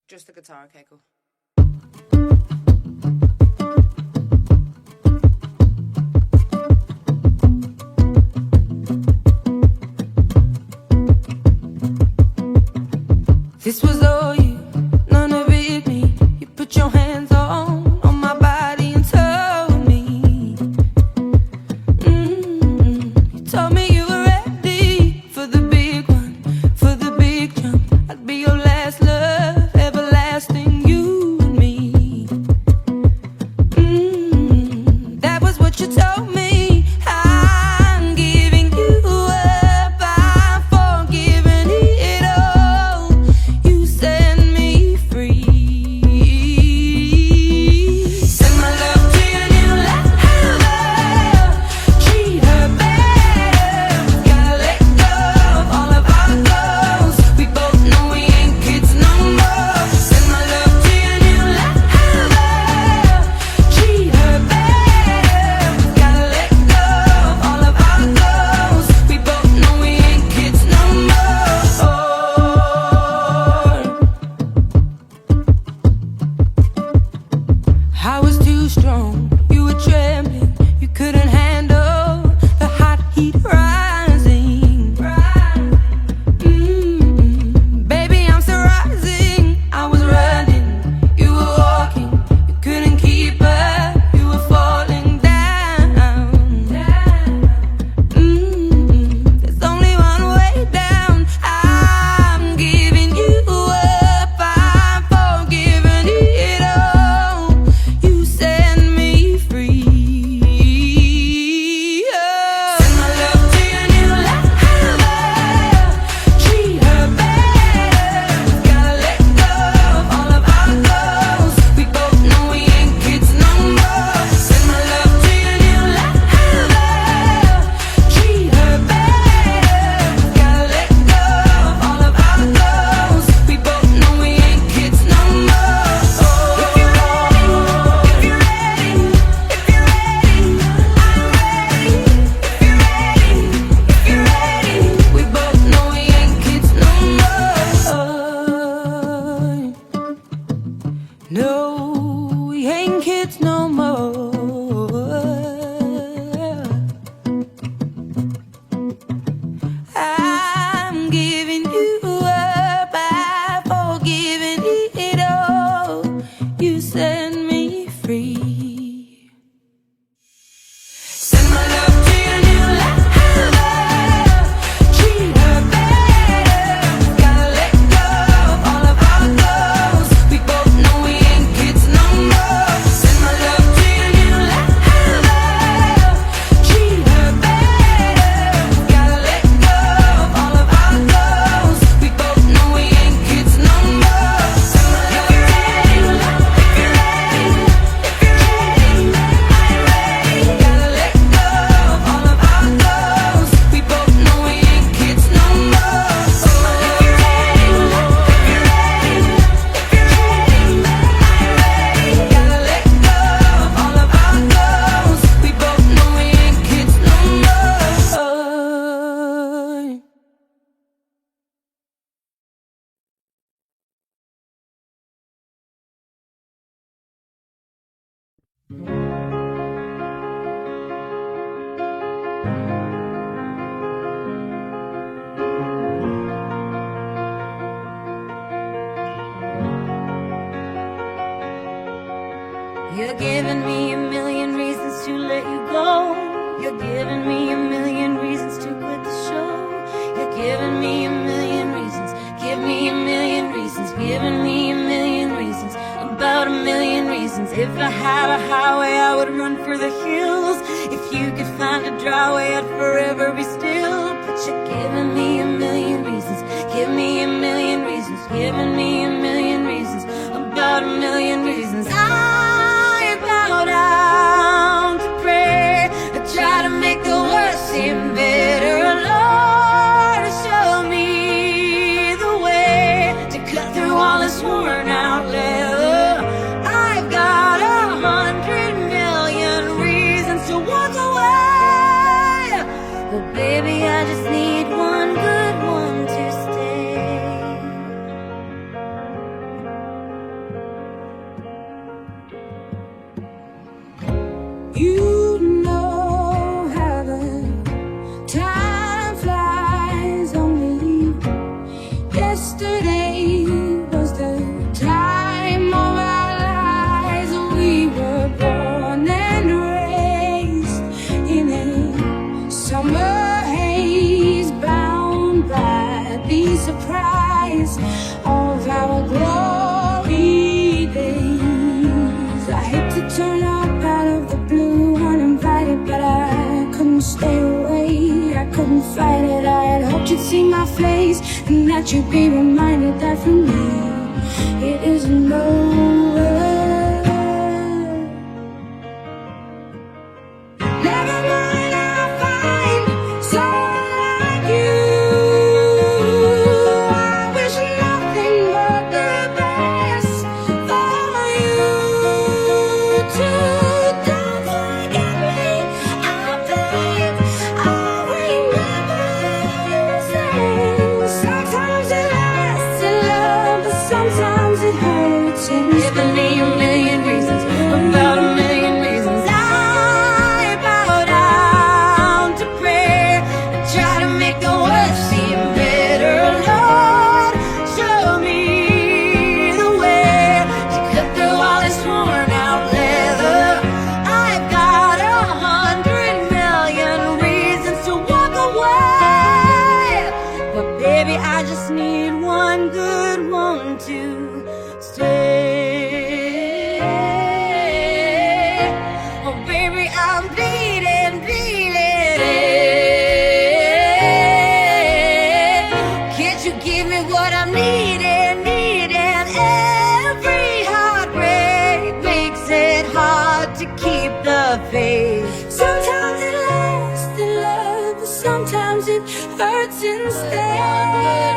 Just the guitar, okay, cool. This was all you, none of it me. You put your hands on my body and told me. You told me you were ready for the big one, for the big jump. I'd be your last love, everlasting, you and me. That was what you told me. I'm giving you up, I'm forgiving it all. You set me free. Send my love to your new lover. Treat her better. Gotta let go of all of our goals. We both know we ain't kids no more. Send my love to your new lover. Treat her better. Gotta let go of all of our goals. We both know we ain't kids no more. I was too strong, you were trembling, you couldn't handle the hot heat rising. Baby, I'm still rising. I was running, you were walking, you couldn't keep up, you were falling down. There's only one way down. I'm giving you up, I'm forgiving it all. You set me free. Send my love to your new lover. Treat her better. Gotta let go of all of our goals. We both know we ain't kids no more. Send my love to your new lover. Treat her better. Gotta let go of all of our goals. We both know we ain't kids no more. If you're ready, if you're ready, if you're ready, I'm ready. If you're ready, if you're ready, we both know we ain't kids no more. No, we ain't kids no more. I'm giving you up, I'm forgiving it all. You set me free. Send my love to your new lover. Treat her better. Gotta let go of all of our goals. We both know we ain't kids no more. Send my love to your new lover. Treat her better. Gotta let go of all of our goals. We both know we ain't kids no more. Send my love to your new lover. If you're ready, if you're ready, I'm ready. Gotta let go of all of our goals. We both know we ain't kids no more. If you're ready, if you're ready, if you're ready, I'm ready. Gotta let go of all of our goals. We both know we ain't kids no more. You're giving me a million reasons to let you go. You're giving me a million reasons to quit the show. You're giving me a million reasons. Give me a million reasons. Giving me a million reasons. About a million reasons. If I had a highway, I would run for the hills. If you could find a dry way, I'd forever be still. But you're giving me a million reasons. Give me a million reasons. Giving me a million reasons. About a million reasons. I bow down to pray. I try to make the worst seem better. Lord, show me the way to cut through all this worn out leather. I've got 100 million reasons to walk away, but baby, I just need one good one to stay. fight it. I had hoped you'd see my face, and that you'd be reminded that for me it isn't over. Never mind, I'll find someone like you. I wish nothing but the best for you too. Don't forget me, I beg. I'll remember everything. Sometimes it lasts in love, but sometimes it hurts. Giving me a million reasons, about a million reasons. I bow down to prayer and try to make the worst seem better. Lord, show me the way to cut through all this worn out leather. I've got 100 million reasons to walk away, but baby, I just need one good one to stay. Oh baby, I'm bleeding, bleeding. Can't you give me what I'm needing, needing? Every heartbreak makes it hard to keep the faith. Sometimes it lasts in love, but sometimes it hurts instead.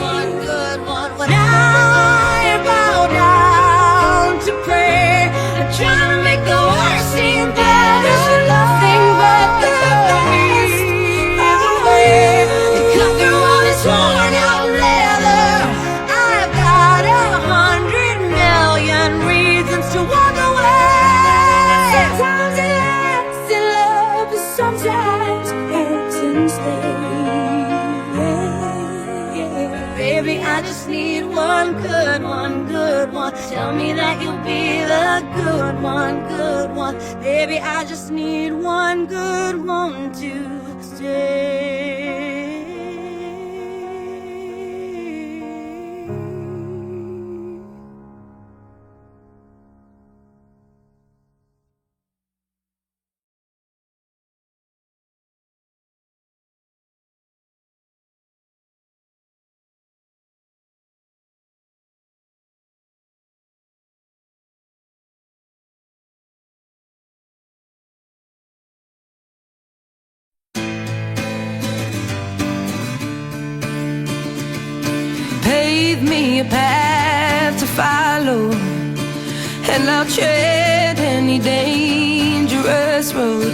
One good one. When I bow down to prayer and try to make the worst seem better, nothing but the best way to cut through all this worn out leather. I've got 100 million reasons to walk away. Sometimes it lasts in love, but sometimes it hurts instead. Baby, I just need one good one, good one. Tell me that you'll be the good one, good one. Baby, I just need one good one to stay. Pave me a path to follow, and I'll tread any dangerous road.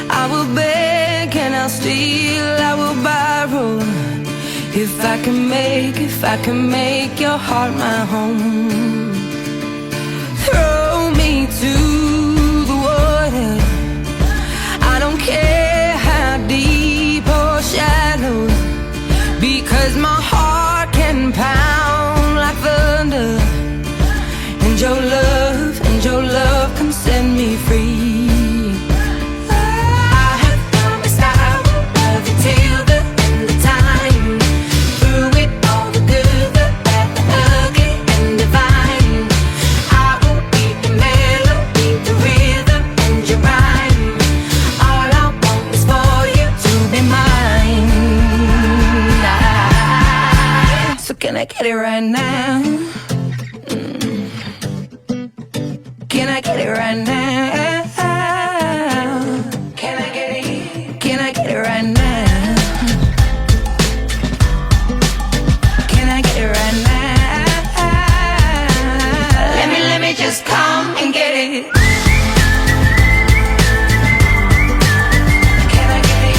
I will beg and I'll steal, I will borrow, if I can make your heart my home. Throw me to the water, I don't care how deep or shallow, because my heart can pound like thunder, and your love can set me free. I have promised I will love you till the end of time, through it all, the good, the bad, the ugly, and divine. I will be the melody, the rhythm, and your rhyme. All I want is for you to be mine. So can I get it right now? Can I get it right now? Can I get it? Can I get it right now? Can I get it right now? Let me just come and get it. Can I get it?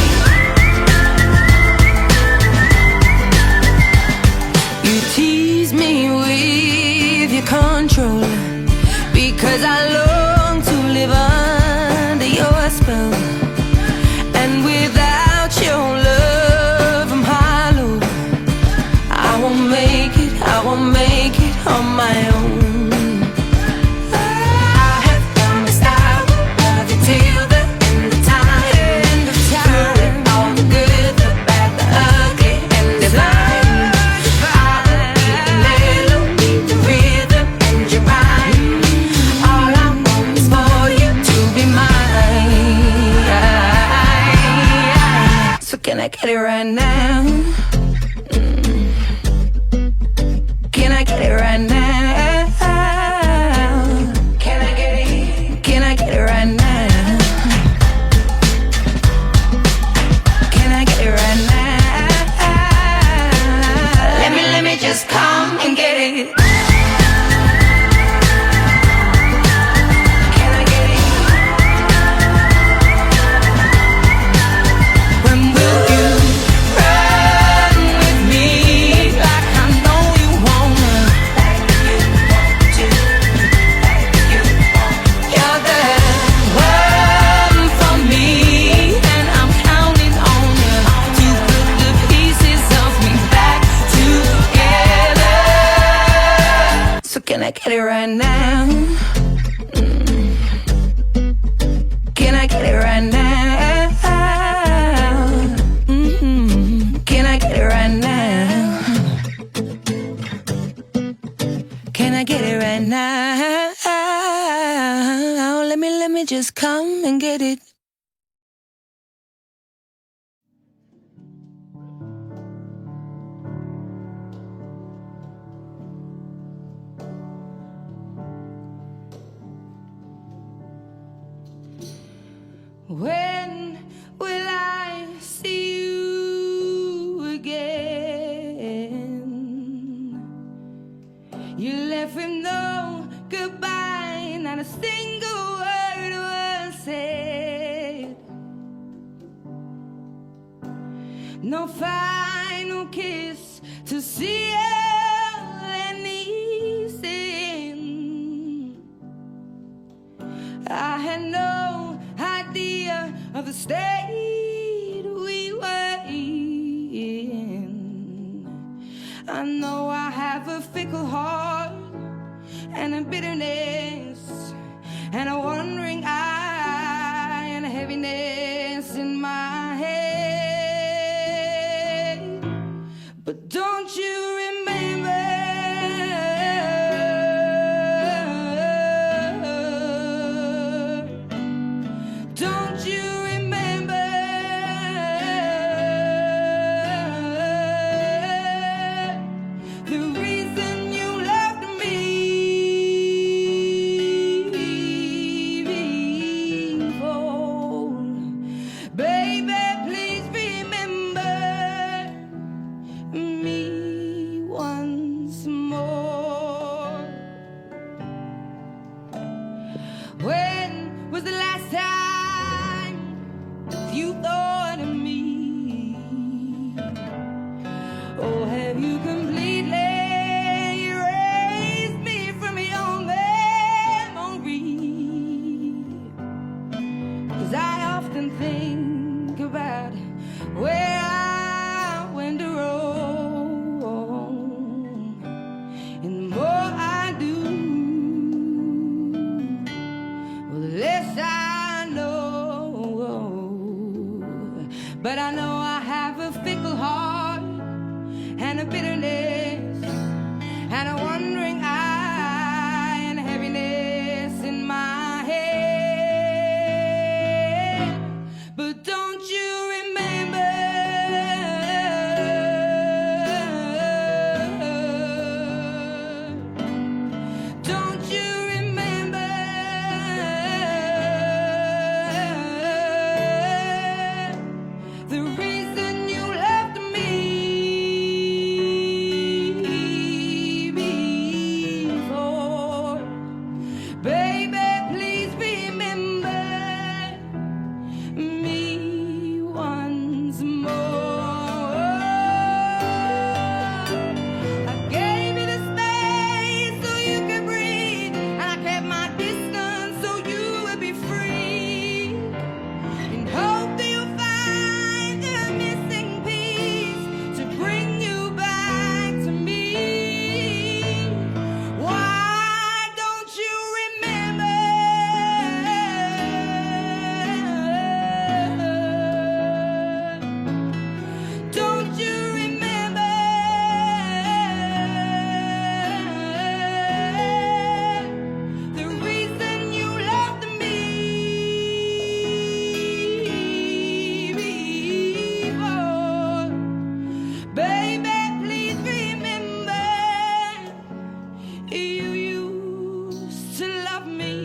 You tease me with your control, because I long to live under your spell, and without your love I'm hollow. I won't make it on my own. I have promised I will love you till the end of time, through it all, the good, the bad, the ugly, and divine. I will be the melody, the rhythm, and your rhyme. All I want is for you to be mine. So Can I get it right now? Can I get it right now? Can I get it right now? Can I get it right now? Let me just come and get it. When will I see you again? You left with no goodbye, not a single word was said. No final kiss to seal any sin. I had no idea of the state we were in. I know I have a fickle heart and a bitterness and a wandering eye and a heaviness in my head. But don't you remember? Don't you remember the reason you loved me before? Baby, please remember me once more. When was the last time you thought of me? Or have you completely erased me from your memory? 'Cause I often think about where I went wrong, and the more I do, well, the less I know. But I know I have a fickle heart and a bitterness and a wandering eye and a heaviness in my head. But don't you remember? Don't you remember the reason you left me before? Baby, please remember me once more. I gave you the space so you could breathe, and I kept my distance so you would be free. And hope that you'll find the missing piece to bring you back to me. Why don't you remember? Don't you remember the reason you loved me before? Baby, please remember you used to love me.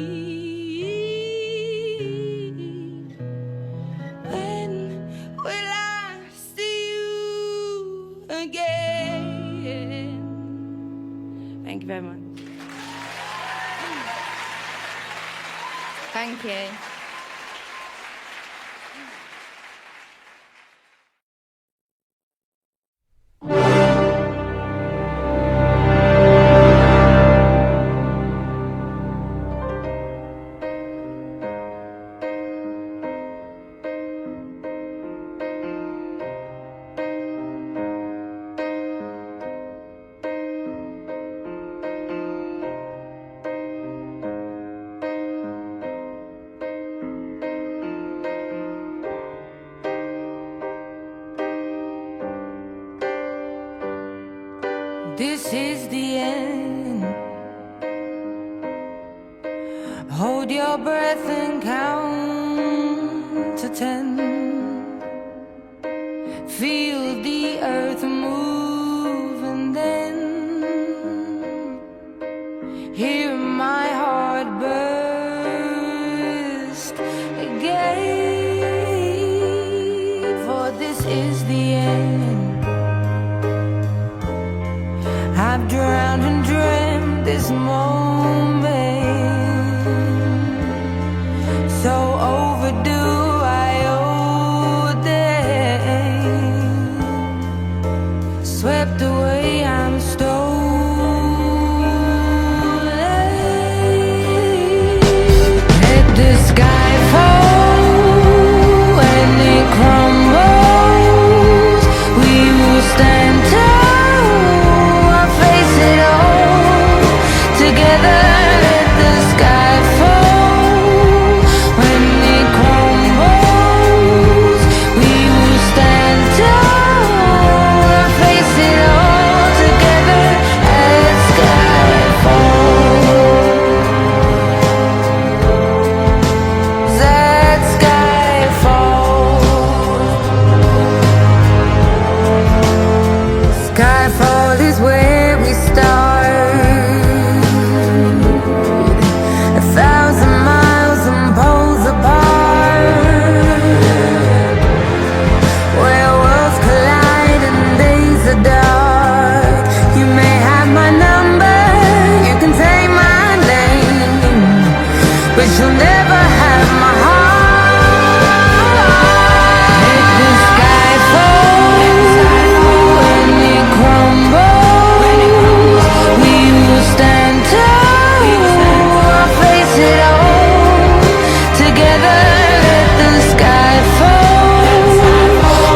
When will I see you again? Thank you very much. Thank you. Hold your breath and count to 10. Feel the earth move and then hear my heart burst again. For this is the end. I've drowned and dreamt this moment, so overdue I owe them. Swept away, I'm stolen. Let the sky fall when it crumbles. We will stand tall, I'll face it all together. Let the sky fall when it crumbles. We will stand tall, I'll face it all together. Let sky falls. That sky falls. Skyfall is where we start. 1,000 miles and poles apart, where worlds collide and days are dark. You may have my number, you can take my name, but you'll never have my heart. Let the sky fall when it crumbles. We will stand tall, I'll face it all together. Let the sky fall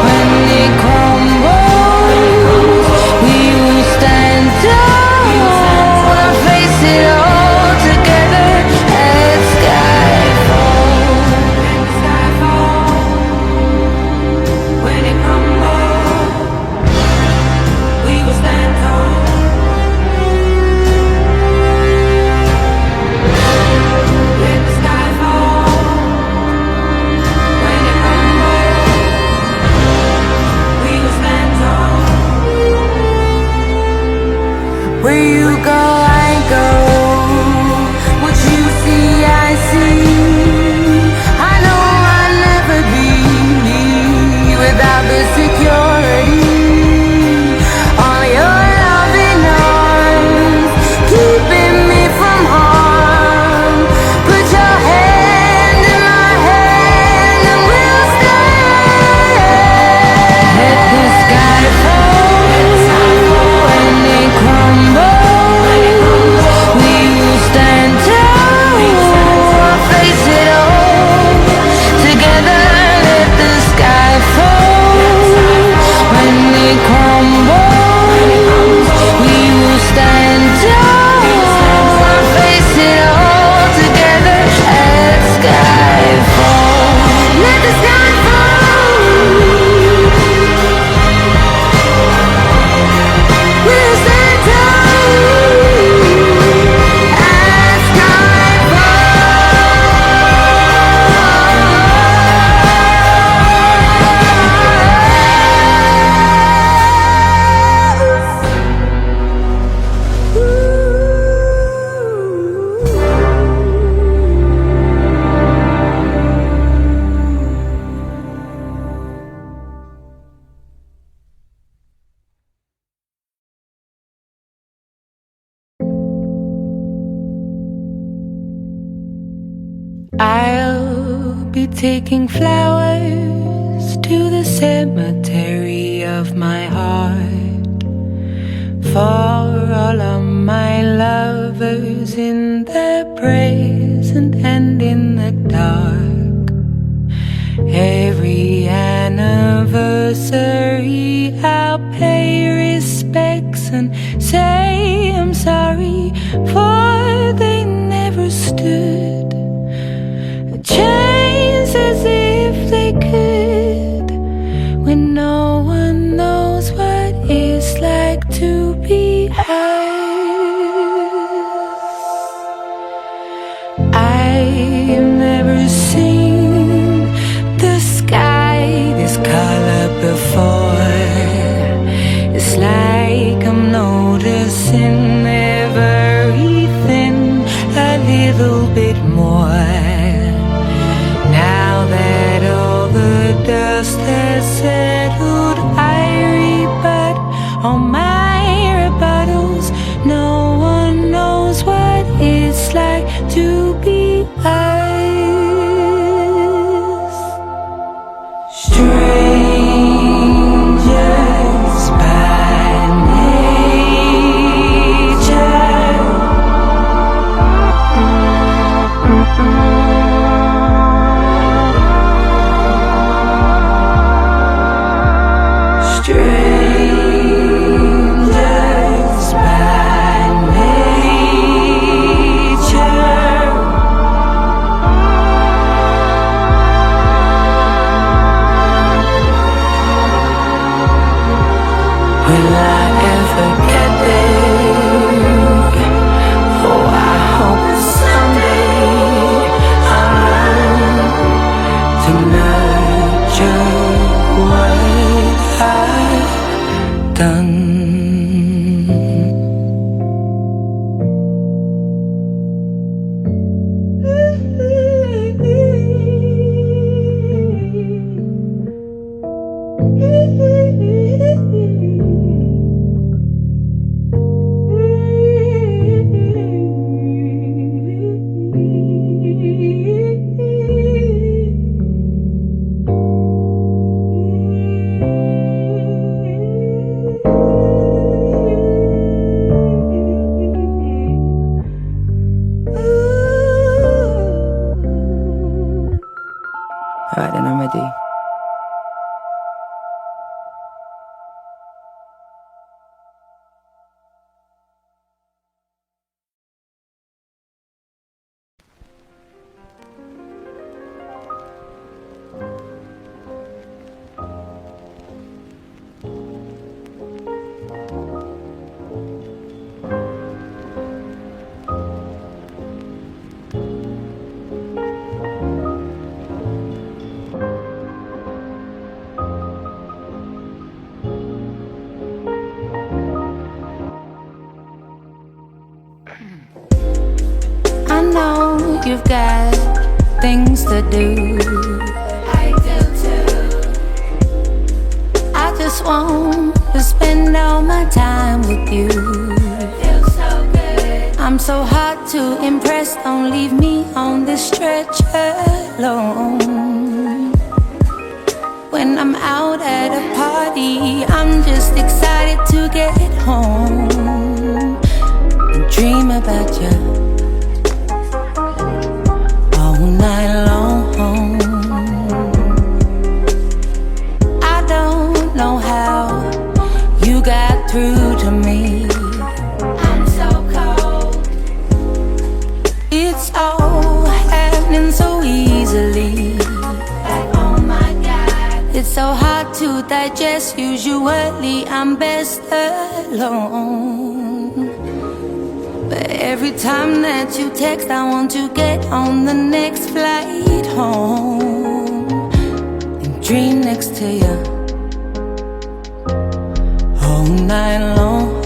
when it crumbles. We will stand tall, I'll face it all together. Let sky fall. When it crumbles, we will stand tall. Let the sky fall. When it crumbles, we will stand tall. Where you go, I go. What you see, I see. I know I'll never be without the security. All your loving arms keeping me from harm. Put your hand in my hand and we'll stand. Let the sky fall when it crumbles. We will stand tall, I'll face it all together. Let the sky fall when it crumbles. We will stand tall, I'll face it all together. Let sky fall. Let the sky fall. We'll stand tall. Let sky I'll be taking flowers to the cemetery of my heart, for all of my lovers in the present and in the dark. Every anniversary I'll pay respects and say I'm sorry, for they never stood a chance as if they could, when no one knows what it's like to be hurt. little bit more. Now that all the dust has settled, I rebut all my rebuttals. No one knows what it's like to be us. Strangers by nature. Strangers by nature. Will I ever get there? Oh, I hope someday I'll learn to nurture what I've done. Alright, then I'm ready. I know you've got things to do. I do too. I just want to spend all my time with you. Feels so good. I'm so hard to impress. Don't leave me on this stretch alone. When I'm out at a party, I'm just excited to get home and dream about you all night long. I don't know how you got through to me. I'm so cold. It's all happening so easily. Like, oh my God, it's so hard to digest. Usually I'm best alone, but every time that you text, I want to get on the next flight home and dream next to you all night long.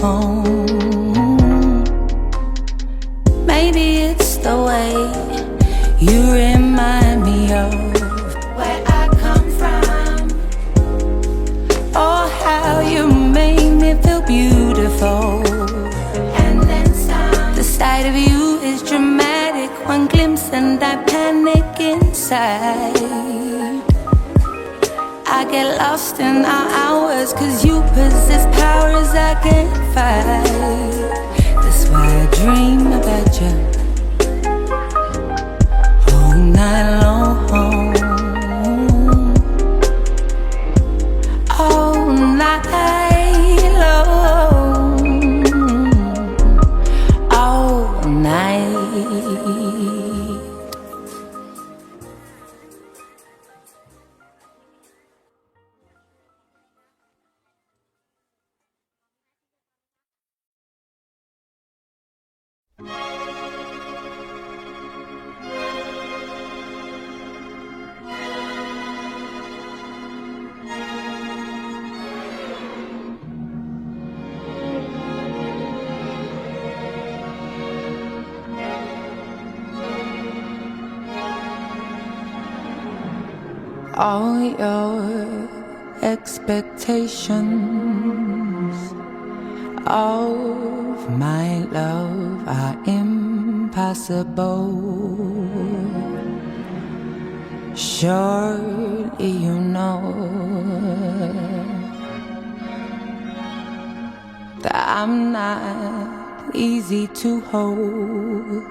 Maybe it's the way you remind me of where I come from, or how you make me feel beautiful. The sight of you is dramatic. One glimpse and I panic inside. I get lost in our hours, 'cause you possess powers I can't fight. That's why I dream about you all night long. All night long. All night. all your expectations of my love are impossible. Surely you know that I'm not easy to hold.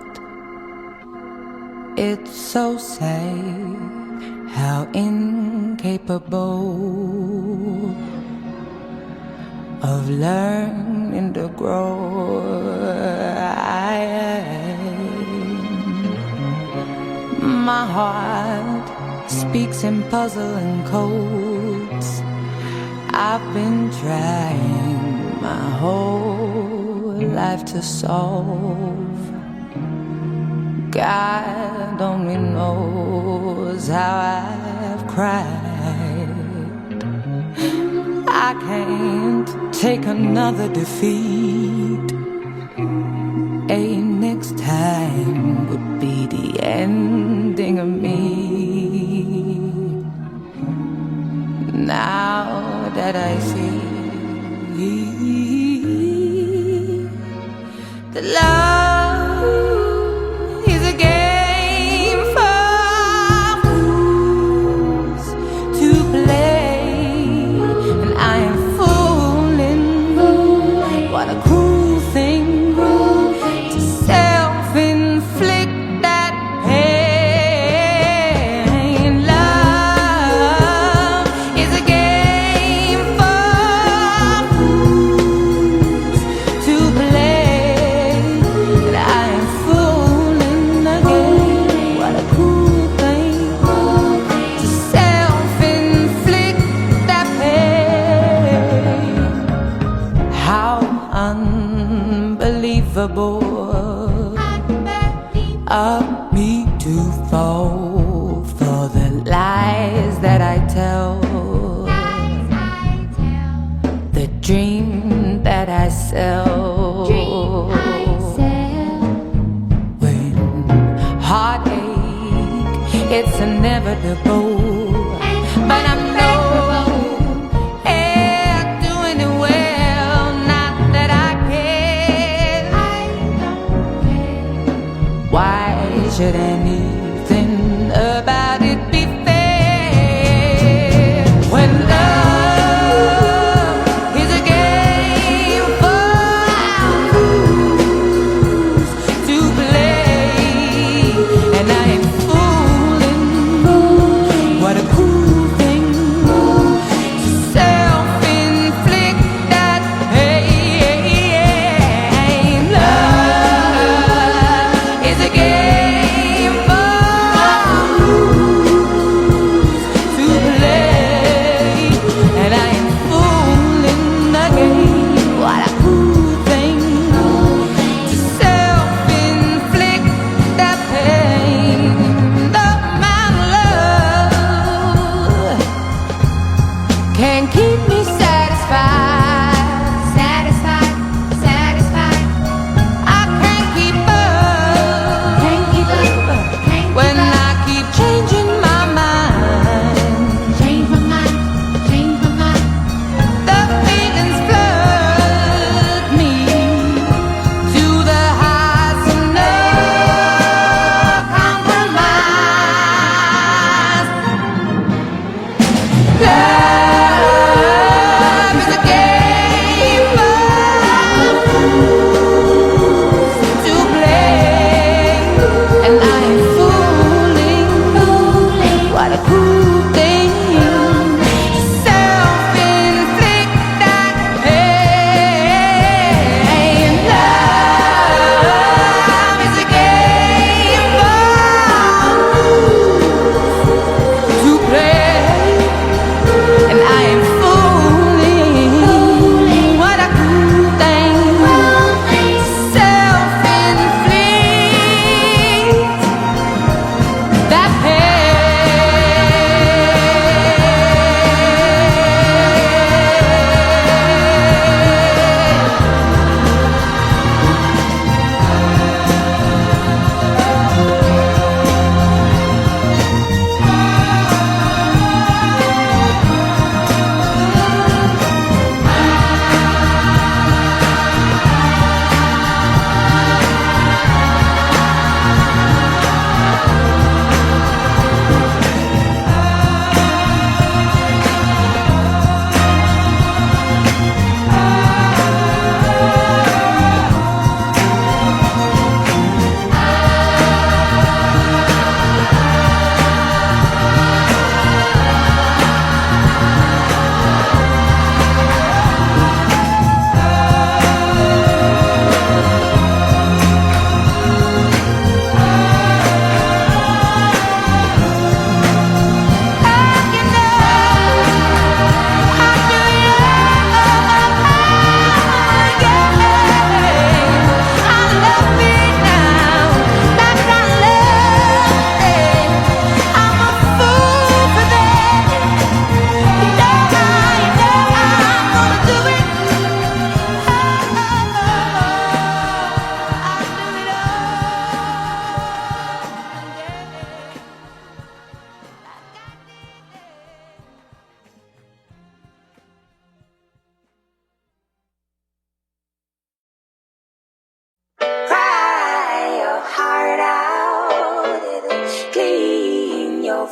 It's so sad how incapable of learning to grow I am. My heart speaks in puzzling codes. I've been trying my whole life to solve. God only knows how I've cried. I can't take another defeat. A next time would be the ending of me. Now that I see that love is a game for fools to play, and I am fooling. What a cruel thing to self-inflict that pain. Love is a game for fools to play, and I am fooling again. What a cruel thing to self-inflict that pain. How unbelievable of me to fall for the lies that I tell, the dream that I sell. When heartache, it's inevitable, but I'm doing it well. Not that I care. Why should anything about it be fair? When love is a game for fools to play, and I am fooling. What a cruel thing to self-inflict that pain. Love is a game for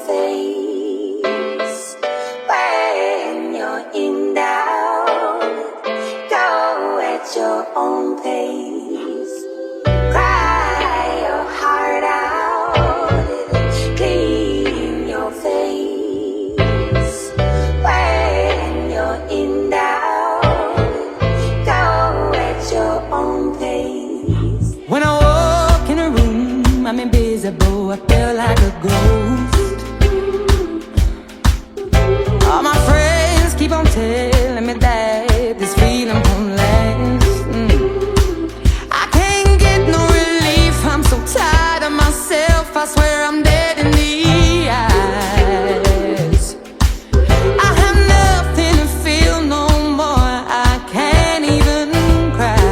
face. When you're in doubt, go at your own pace. Cry your heart out, clean your face. When you're in doubt, go at your own pace. When I walk in a room, I'm invisible, I feel like a ghost. All my friends keep on telling me that this feeling won't last. I can't get no relief, I'm so tired of myself, I swear I'm dead in the eyes. I have nothing to feel no more, I can't even cry.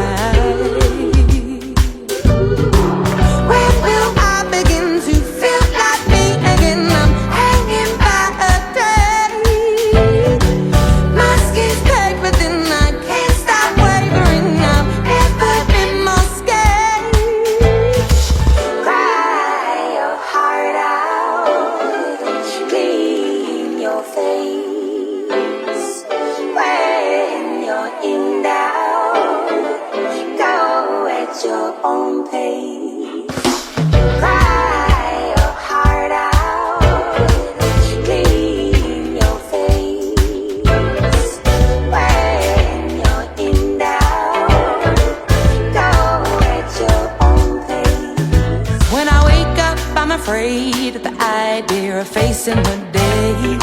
When will I begin to feel like me again? I'm hanging by a thread. My skin's caked, but then I can't stop wavering. I've never been more scared. Cry your heart out, clean your face. When you're in doubt, go at your own pace. Cry your heart out, clean your face. When you're in doubt, go at your own pace. When I wake up, I'm afraid at the idea of facing the day.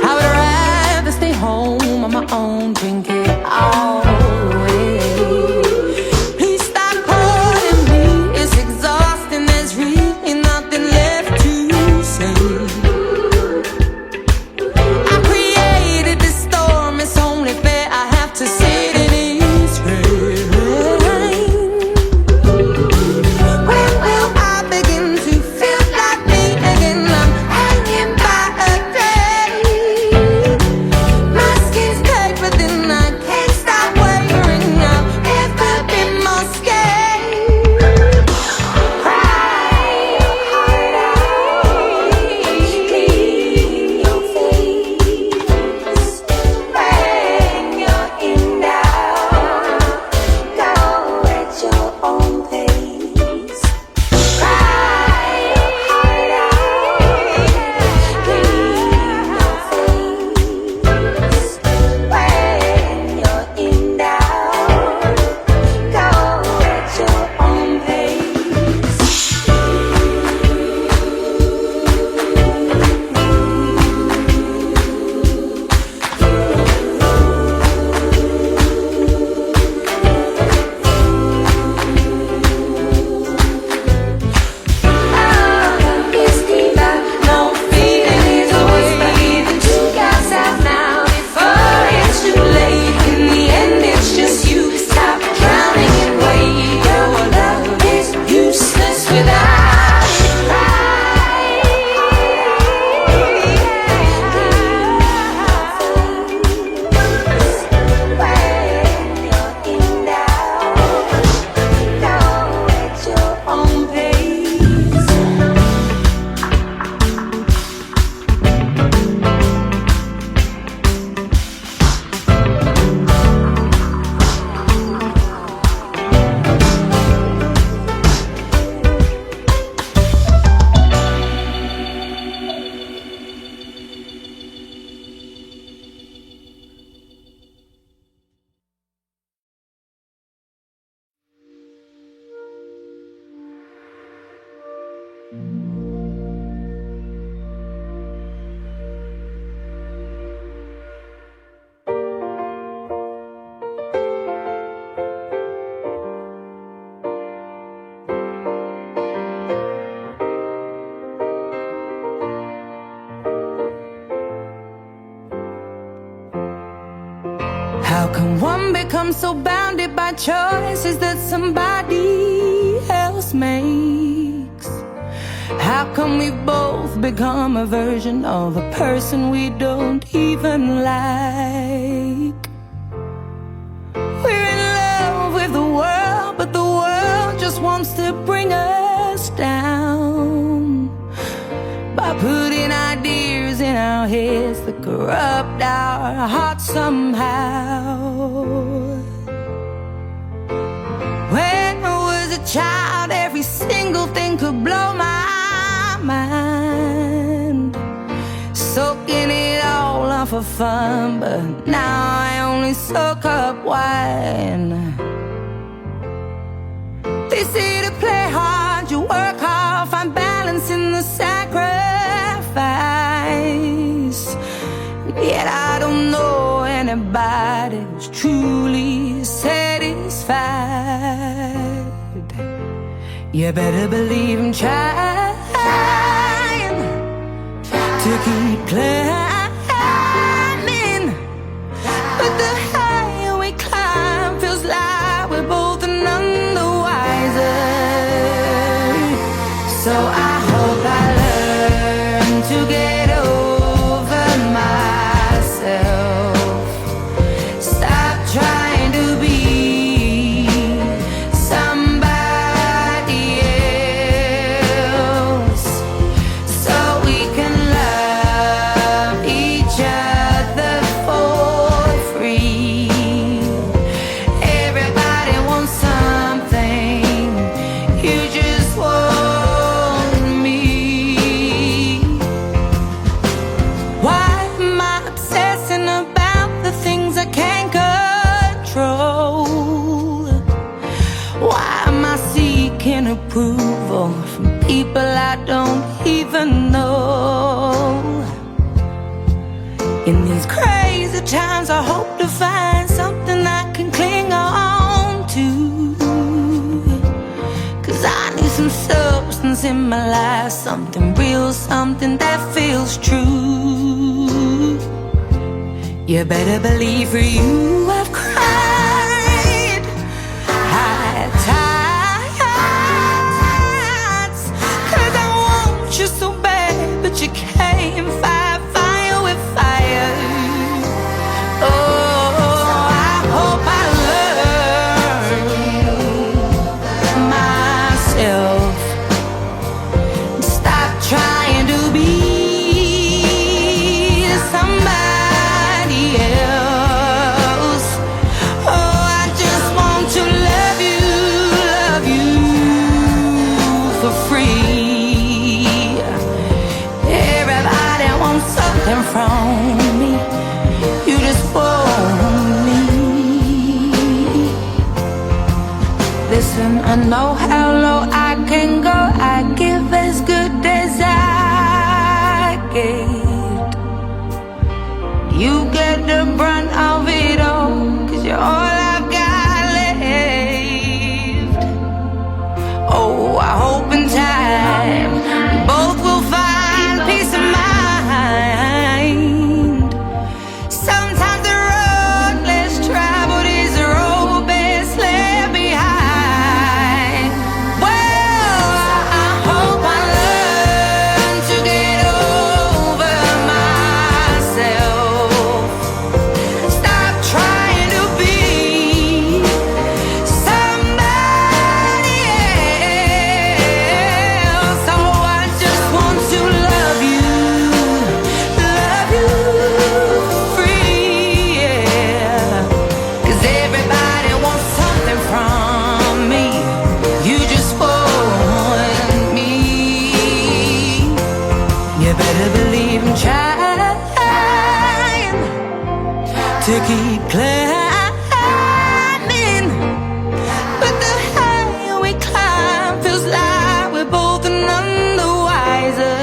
I would rather stay home on my own, drink it all away. Please stop calling me, it's exhausting, there's really nothing left to say. I created this storm, it's only fair I have to sit in its rain. When will I begin to feel like me again? I'm hanging by a thread. My skin's caked, but then I can't stop wavering. I've never been more scared. Cry your heart out, clean your face. When you're in doubt, go at your own pace. Cry your heart out, clean your face. When you're in doubt, go at your own pace. It's deeper, no feeling is a waste, but even two gas out now before it's too late. In the end, it's just you. Stop drowning in weight. Your love is useless without you. When you're in doubt, go at your own pace. How can one become so bounded by choices that somebody else makes? How come we both become a version of a person we don't even like? We're in love with the world, but the world just wants to bring us down. corrupt our hearts somehow. When I was a child, every single thing could blow my mind, soaking it all up for fun, but now I only soak up wine. They say to play hard, you work hard, find balance in the sacrifice. Yet I don't know anybody who's truly satisfied. You better believe I'm trying to keep climbing, but the higher we climb feels like we're both none the wiser. So I hope I learn to get over myself, stop trying to be somebody else, so we can love each other for free. Everybody wants something, you just want me. Why am I obsessing about the things I can't control? Why am I seeking approval from people I don't even know? In these crazy times, I hope to find something I can cling on to, 'cause I need some substance in my life, something real, something that feels true. You better believe for you I've cried high tides, 'cause I want you so bad, but you can't fight fire with fire. Oh, I hope I learn myself, stop trying to be somebody else. Oh, I just want to love you for free. Everybody wants something from me, you just want me. Listen, I know how low I can go, I give as good as I get. You get the brunt of it all, 'cause you're all I've got left. Oh, I hope in time we both will find peace of mind. Sometimes the road less traveled is the road best left behind. Well, I hope I learn to get over myself, stop trying to be somebody else. Oh, I just want to love you free, yeah. 'Cause everybody wants something from me, you just want me. You better believe I'm trying to keep climbing, but the higher we climb feels like we're both none the wiser.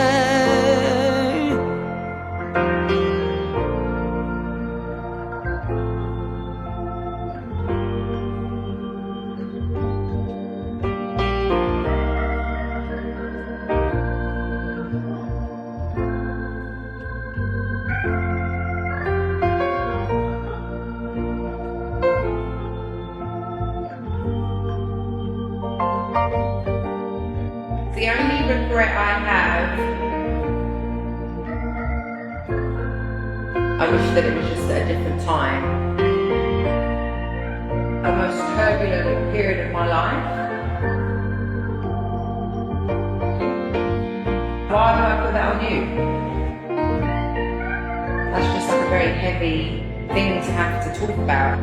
The only regret I have, I wish that it was just at a different time, a most turbulent period of my life. Why do I put that on you? That's just very heavy thing to have to talk about.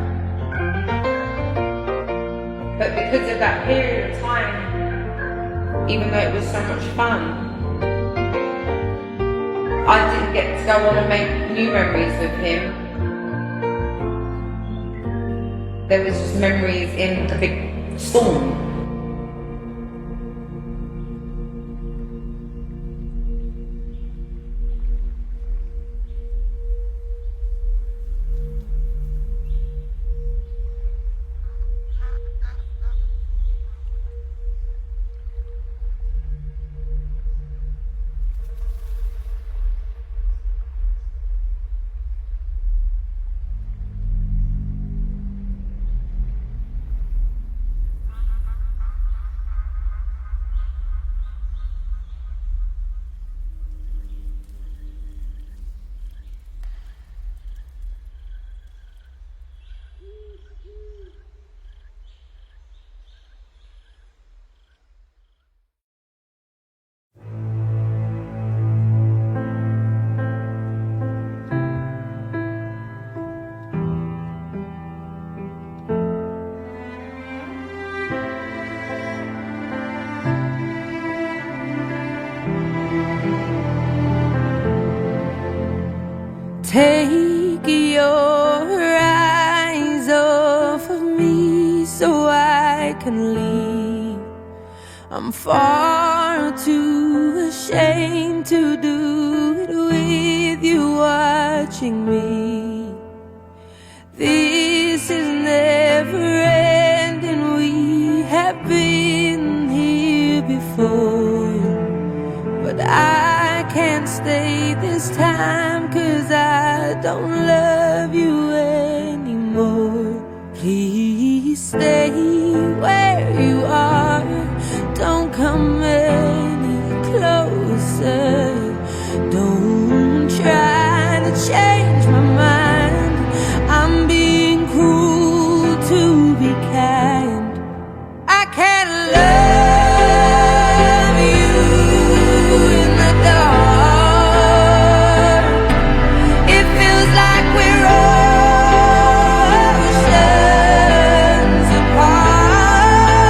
But because of that period of time, even though it was so much fun, I didn't get to go on and make new memories with him. There was just memories in a big storm. Take your eyes off of me so I can leave. I'm far too ashamed to do it with you watching me. This is never ending, we have been here before. But I can't stay this time, 'cause I don't love you anymore. Please stay where you are, don't come any closer. Don't try to change my mind, I'm being cruel to be kind. I can't love you in the dark. It feels like we're oceans apart.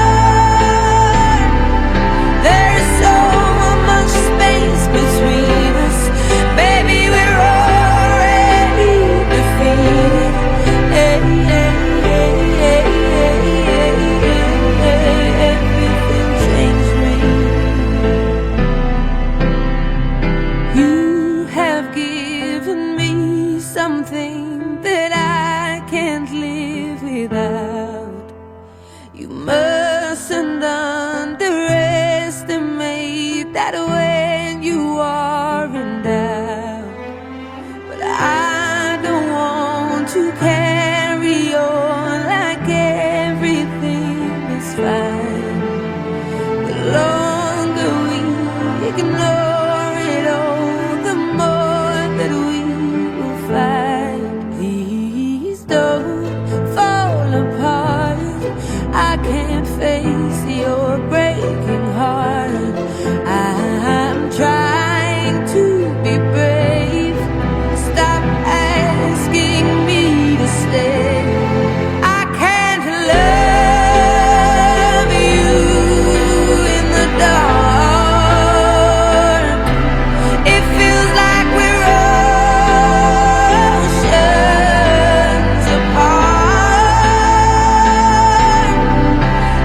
There's so much space between us, baby, we're already defeated. Everything changed me. You have given me something that I can't live without. You mustn't underestimate that when you are in doubt. But I don't want to carry on like everything is fine. The longer we ignore it all, the more that we will find. Please don't fall apart, I can't face your breaking heart. I'm trying to be brave, stop asking me to stay. I can't love you in the dark. It feels like we're oceans apart.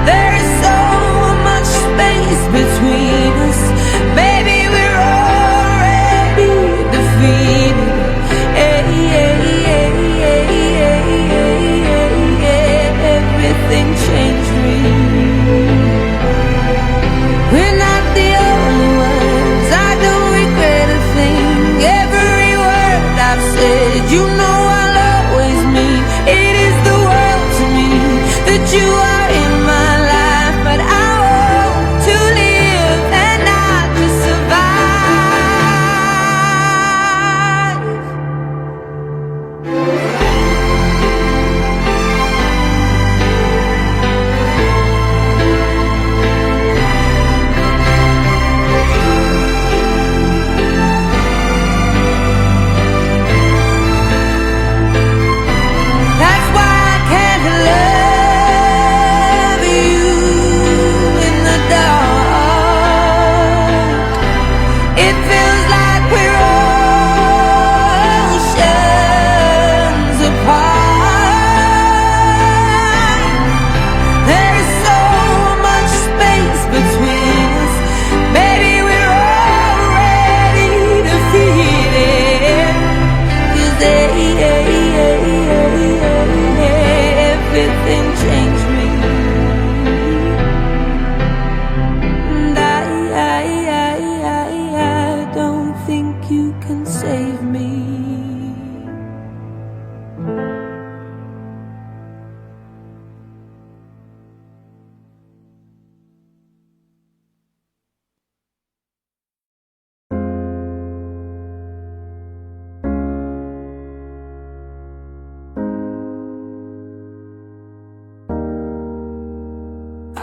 There's so much space between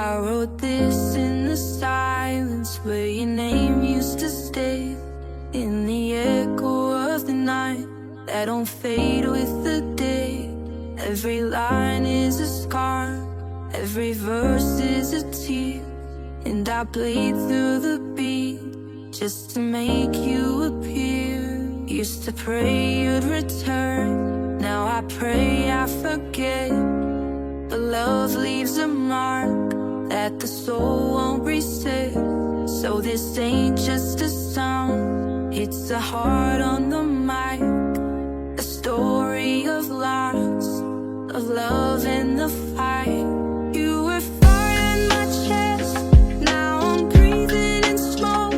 I wrote this in the silence where your name used to stay, in the echo of the night that don't fade with the day. Every line is a scar, every verse is a tear, and I played through the beat just to make you appear. Used to pray you'd return, now I pray I forget. But love leaves a mark that the soul won't reset. So this ain't just a sound, it's a heart on the mic, a story of loss, of love and the fight. You were fire in my chest, now I'm breathing in smoke.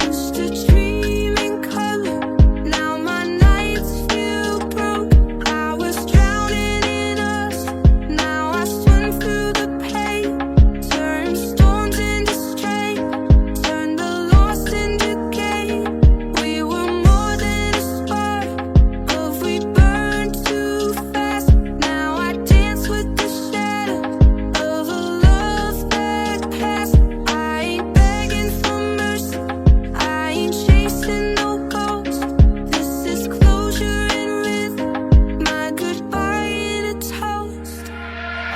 Used to dream in color, now my nights feel broke. I was drowning in us, now I swim through the pain. Turn storms into strength, turn the lost into gain. We were more than a spark, but we burned too fast. Now I dance with the shadow of a love that passed. I ain't begging for mercy, I ain't chasing no ghosts. This is closure and rhythm, my goodbye in a toast.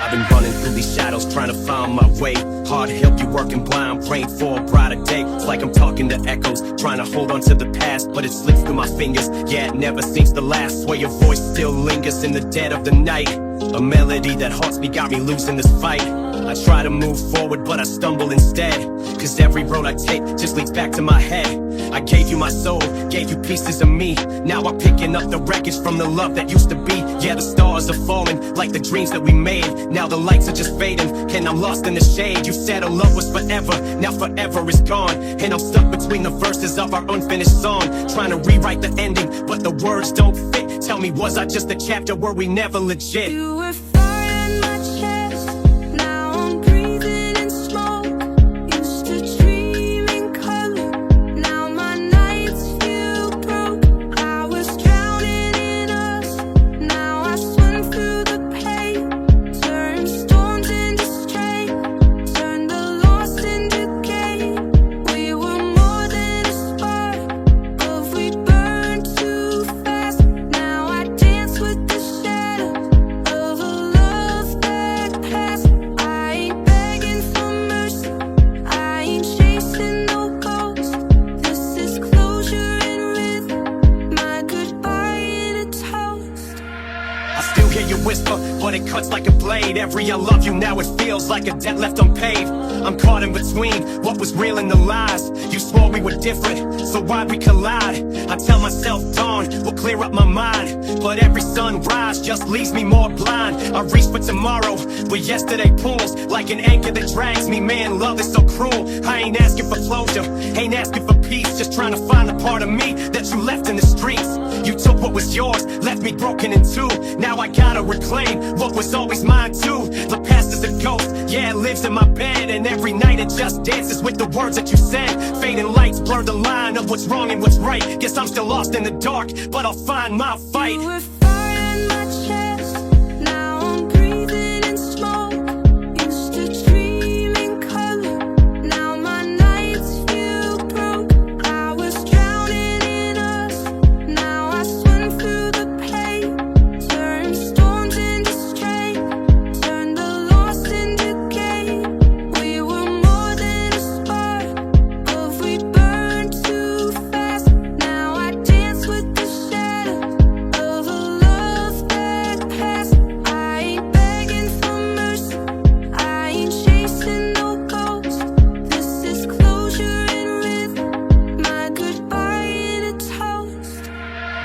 I've been running through these shadows trying to find my way. Hard to help you working blind, praying for a brighter day. It's like I'm talking to echoes, trying to hold on to the past, but it slips through my fingers. Yeah, it never seems to last. Swear your voice still lingers in the dead of the night. A melody that haunts me, got me losing this fight. I try to move forward, but I stumble instead. Cause every road I take just leads back to my head. I gave you my soul, gave you pieces of me. Now I'm picking up the wreckage from the love that used to be. Yeah, the stars are falling like the dreams that we made. Now the lights are just fading, and I'm lost in the shade. You said our love was forever, now forever is gone. And I'm stuck between the verses of our unfinished song, trying to rewrite the ending, but the words don't fit. Tell me, was I just a chapter, were we never legit? You were fire in my chest, now I'm breathing in smoke. Used to dream in color, now my nights feel broke. I was drowning in us, now I swim through the pain. Turn storms into strength, turn the lost into gain. We were more than a spark, but we burned too fast. Now I dance with the shadow of a love that passed. I ain't begging for mercy, I ain't chasing no ghosts. This is closure and rhythm, my goodbye in a toast. I still hear you whisper, but it cuts like a blade. Every I love you, now it feels like a debt left unpaid. I'm caught in between what was real and the lies. You swore we were different, so why'd we collide? I tell myself dawn will clear up my mind, but every sunrise just leaves me more blind. I reach for tomorrow, but yesterday pulls like an anchor that drags me. Man, love is so cruel. I ain't asking for closure, ain't asking for peace, just trying to find the part of me that you left in the streets. You took what was yours, left me broken in two. Now I gotta reclaim what was always mine too. The past is a ghost, yeah, it lives in my bed, and every night it just dances with the words that you said. Fading lights blur the line of what's wrong and what's right. Guess I'm still lost in the dark, but I'll find my fight. You were fire in my chest, now I'm breathing in smoke. Used to dream in color, now my nights feel broke. I was drowning in us, now I swim through the pain. Turn storms into strength, turn the lost into gain. We were more than a spark, but we burned too fast. Now I dance with the shadow of a love that passed. I ain't begging for mercy, I ain't chasing no ghosts. This is closure and rhythm, my goodbye in a toast.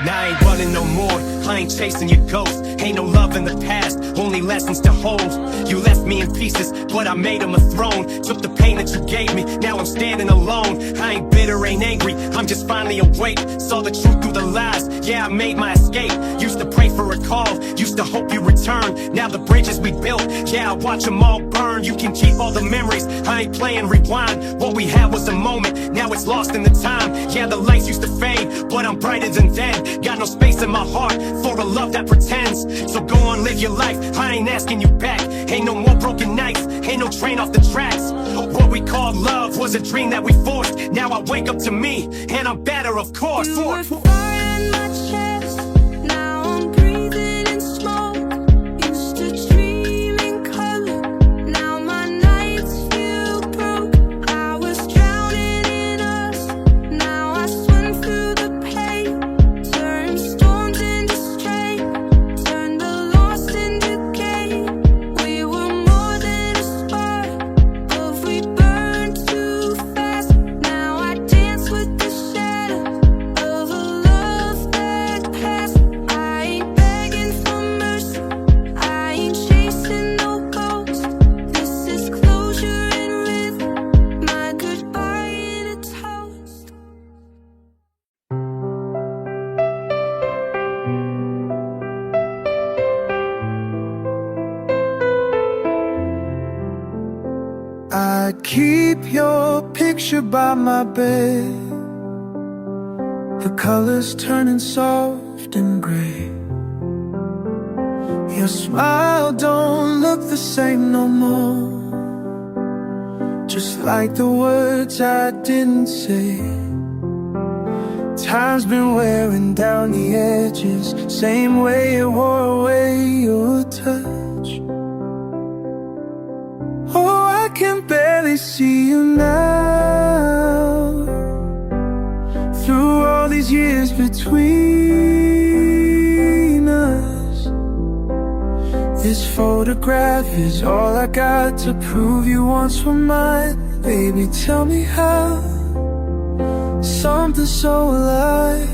Now I ain't running no more, I ain't chasing your ghost. Ain't no love in the past, only lessons to hold. You left me in pieces, but I made them a throne. Took the pain that you gave me, now I'm standing alone. I ain't bitter, ain't angry, I'm just finally awake. Saw the truth through the lies, yeah, I made my escape. Used to pray for a call, used to hope you return. Now the bridges we built, yeah, I watch them all burn. You can keep all the memories, I ain't playing rewind. What we had was a moment, now it's lost in the time. Yeah, the lights used to fade, but I'm brighter than then. Got no space in my heart for a love that pretends. So go on, live your life, I ain't asking you back. Ain't no more broken nights, ain't no train off the tracks. What we called love was a dream that we forced. Now I wake up to me, and I'm better, of course. You were fire in my chest, now I'm breathing in smoke. Used to dream in color, now my nights feel broke. I was drowning in us, now I swim through the pain. Turn storms into strength, turn the lost into gain. We were more than a spark, but we burned too fast. Now I dance with the shadows of a love that passed. I ain't begging for mercy, I ain't chasing no ghost. This is closure and rhythm, my goodbye in a toast. I keep your picture by my bed, the colors turning soft and gray. Your smile don't look the same no more, just like the words I didn't say. Time's been wearing down the edges, same way it wore away your touch. Oh, I can barely see you now, through all these years between us. This photograph is all I got to prove you once were mine. Baby, tell me how something so alive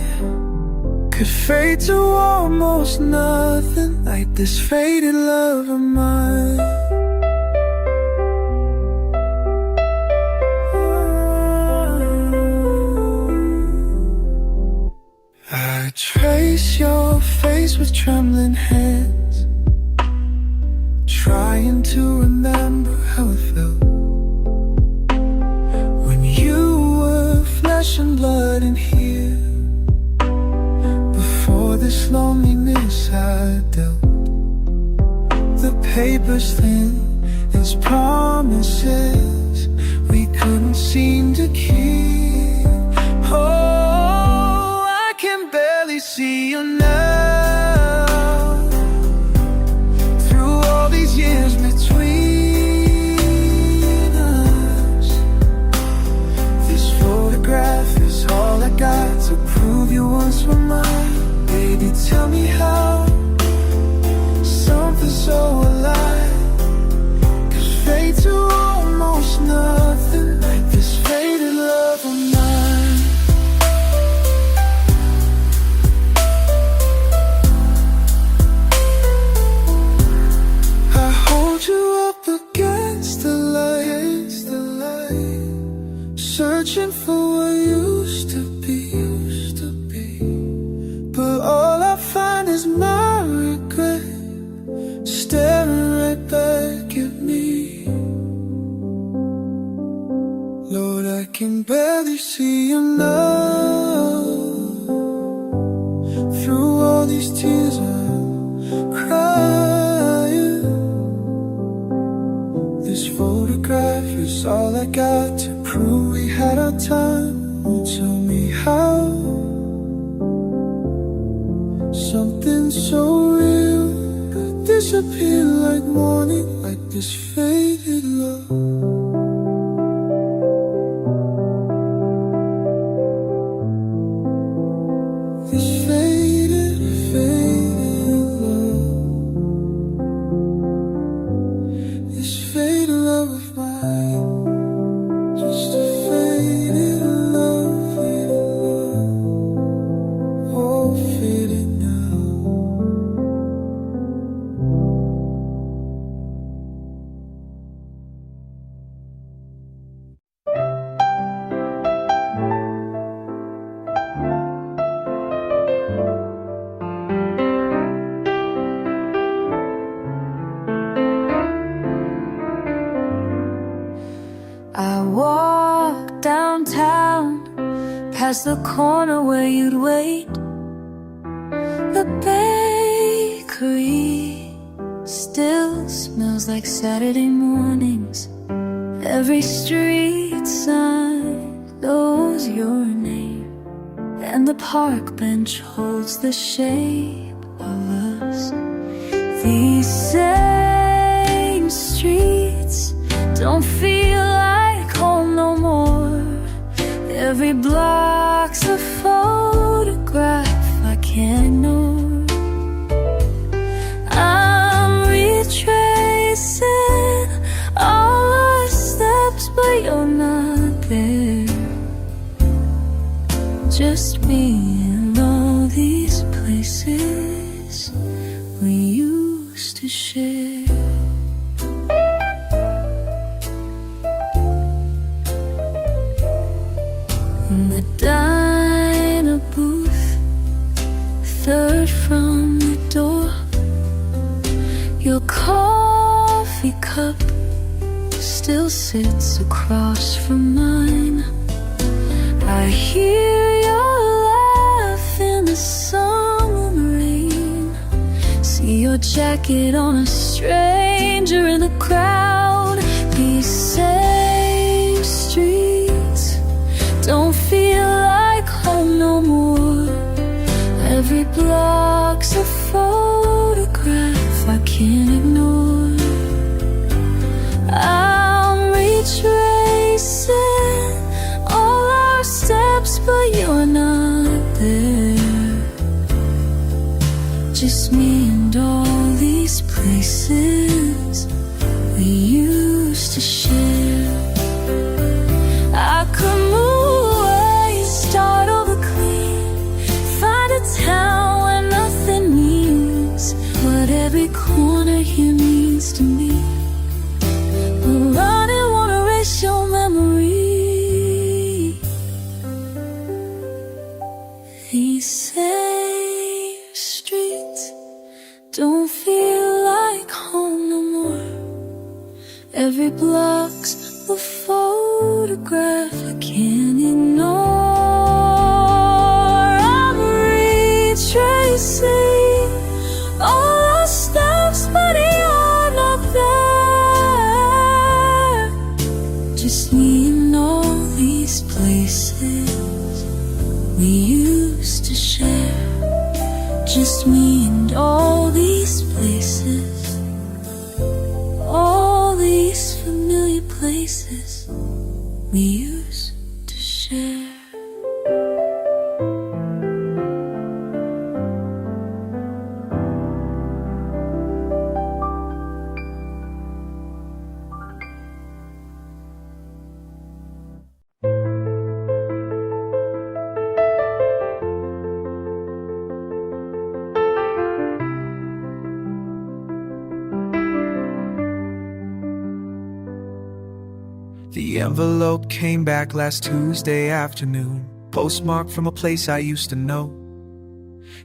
could fade to almost nothing, like this faded love of mine. I trace your face with trembling hands, trying to remember how it felt when you were flesh and blood in here. Before this loneliness I dealt, the paper's thin as promises we couldn't seem to keep. Oh, I can barely see you now, through all these years between us. This photograph is all I got to prove you once were mine. Baby, tell me how something so alive could fade to almost nothing, like this faded love of mine. I hold you up against the light, searching for what used to be, but all I find is my regret, staring right back at me. Lord, I can barely see you now, through all these tears I'm crying. This photograph is all I got to prove we had our time. Oh, tell me how something so real could disappear like morning, like this faded love. This faded love. This faded love of mine. Just a faded love, oh, faded now. I walked downtown, past the corner where you'd wait. The bakery smells like Saturday mornings. Every street sign knows your name, and the park bench holds the shape of us. These same streets don't feel like home no more. Every block's a photograph I can't ignore. I'm retracing all our steps, but you're not there. Just me and all these places we used to share. In the diner booth, third from the door, your coffee cup still sits across from mine. I hear your laugh in the summer rain, see your jacket on a stranger in the crowd. These same streets don't feel like home no more. Every block's a photograph I can't ignore. I'm retracing all our steps, but you're not there. Just me and all these places we used to share. I could move away, start over clean, find a town where nothing means what every corner here means to me. But running won't erase your memory. These same streets don't feel like home no more. Every block's a photograph I can't ignore. I'm retracing all our steps, but you're not there. Just me and all these places we used to share. Just me and all these places, all these familiar places we used to share. The envelope came back last Tuesday afternoon, postmarked from a place I used to know.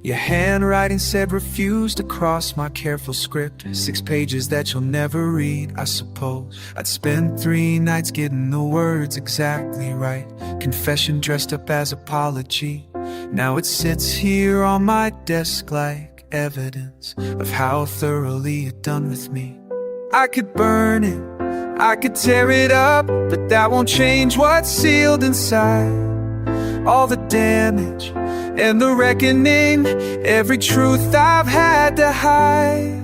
Your handwriting said refuse to cross my careful script, 6 pages that you'll never read, I suppose. I'd spent 3 nights getting the words exactly right, confession dressed up as apology. Now it sits here on my desk like evidence of how thoroughly you're done with me. I could burn it, I could tear it up, but that won't change what's sealed inside. All the damage and the reckoning, every truth I've had to hide.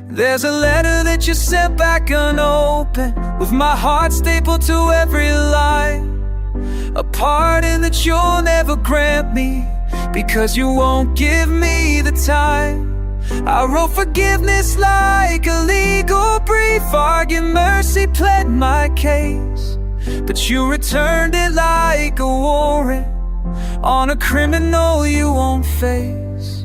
There's a letter that you sent back unopened, with my heart stapled to every line. A pardon that you'll never grant me, because you won't give me the time. I wrote forgiveness like a legal brief, argued mercy, pled my case, but you returned it like a warrant on a criminal you won't face.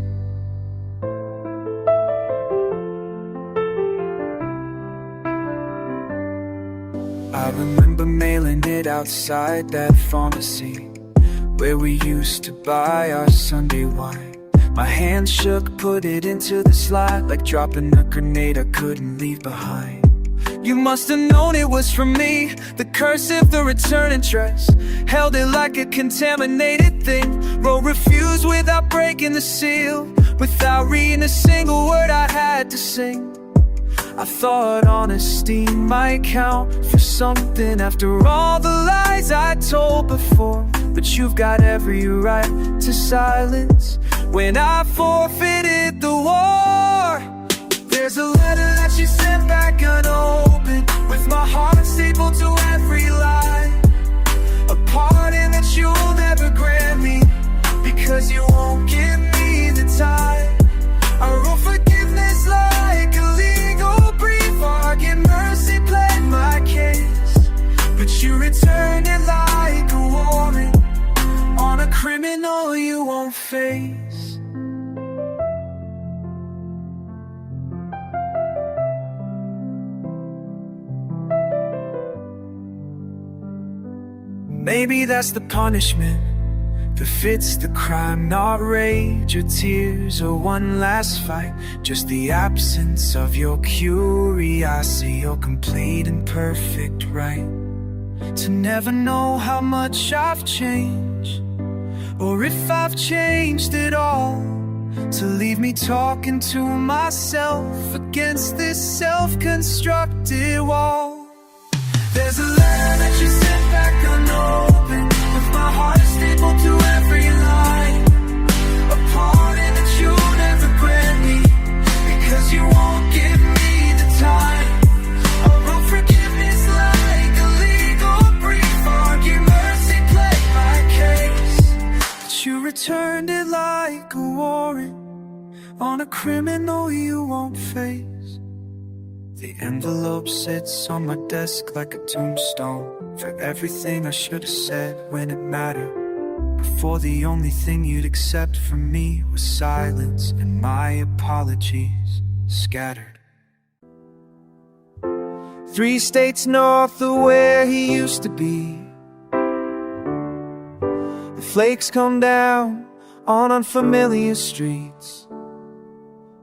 I remember mailing it outside that pharmacy where we used to buy our Sunday wine. My hand shook, put it into the slot, like dropping a grenade I couldn't leave behind. You must have known it was from me. The cursive, the return address, held it like a contaminated thing. Wrote refuse without breaking the seal, without reading a single word I had to sing. I thought honesty might count for something after all the lies I told before. But you've got every right to silence when I forfeited the war. There's a letter that you sent back unopened, with my heart stapled to every line. A pardon that you'll never grant me, because you won't give me the time. I wrote forgiveness like a legal brief, argued mercy, pled my case, but you returned it like a warrant on a criminal you won't face. Maybe that's the punishment, befits the crime, not rage or tears or one last fight, just the absence of your curiosity, your complete and perfect right to never know how much I've changed, or if I've changed at all, to leave me talking to myself against this self-constructed wall. There's a letter that you sent back unopened, with my heart stapled to every line. A pardon that you'll never grant me, because you won't give me the time. I wrote forgiveness like a legal brief, argued mercy, pled my case, but you returned it like a warrant on a criminal you won't face. The envelope sits on my desk like a tombstone for everything I should have said when it mattered. Before the only thing you'd accept from me was silence and my apologies scattered. 3 states north of where he used to be, the flakes come down on unfamiliar streets,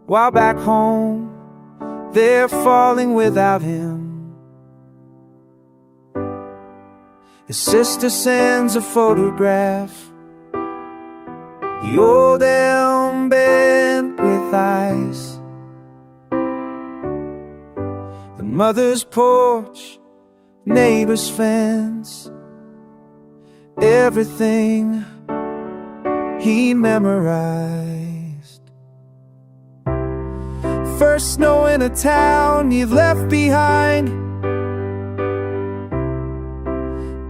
while back home they're falling without him. His sister sends a photograph, the old elm bent with ice, the mother's porch, neighbor's fence, everything he memorized. First snow in a town you've left behind,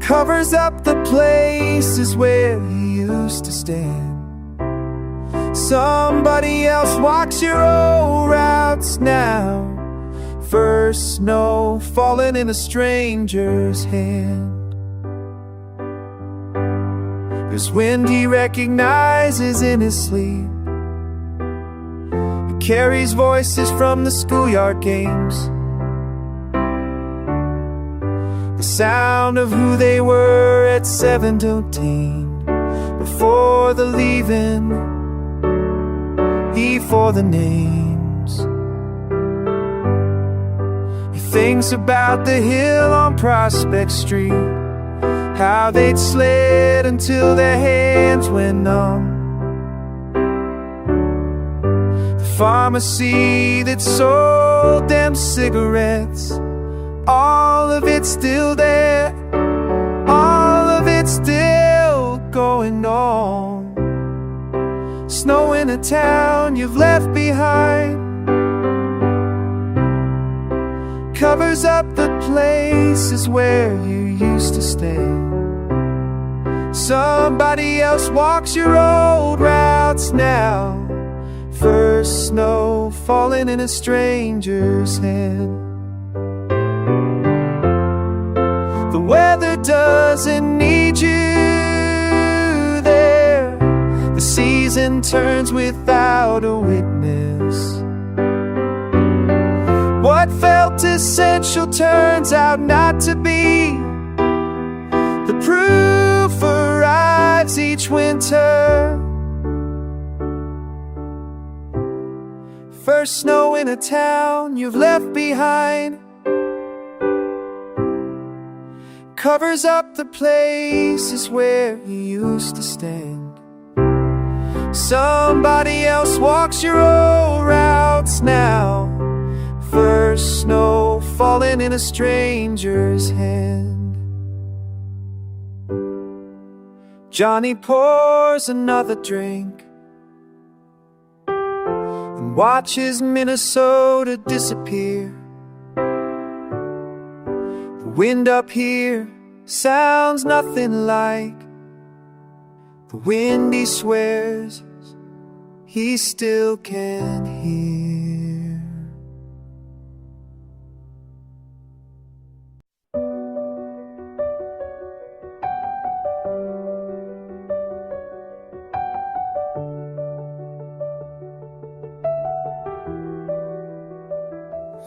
covers up the places where you used to stand. Somebody else walks your old routes now. First snow falling in a stranger's hand. There's wind he recognizes in his sleep, carries voices from the schoolyard games, the sound of who they were at 17, before the leaving, before the names. He thinks about the hill on Prospect Street, how they'd sled until their hands went numb. Pharmacy that sold them cigarettes, all of it's still there, all of it's still going on. Snow in a town you've left behind, covers up the places where you used to stay. Somebody else walks your old routes now. First snow falling in a stranger's hand. The weather doesn't need you there, the season turns without a witness. What felt essential turns out not to be. The proof arrives each winter. First snow in a town you've left behind, covers up the places where you used to stand. Somebody else walks your old routes now. first snow falling in a stranger's hand. Johnny pours another drink and watches Minnesota disappear. The wind up here sounds nothing like the wind he swears he still can hear.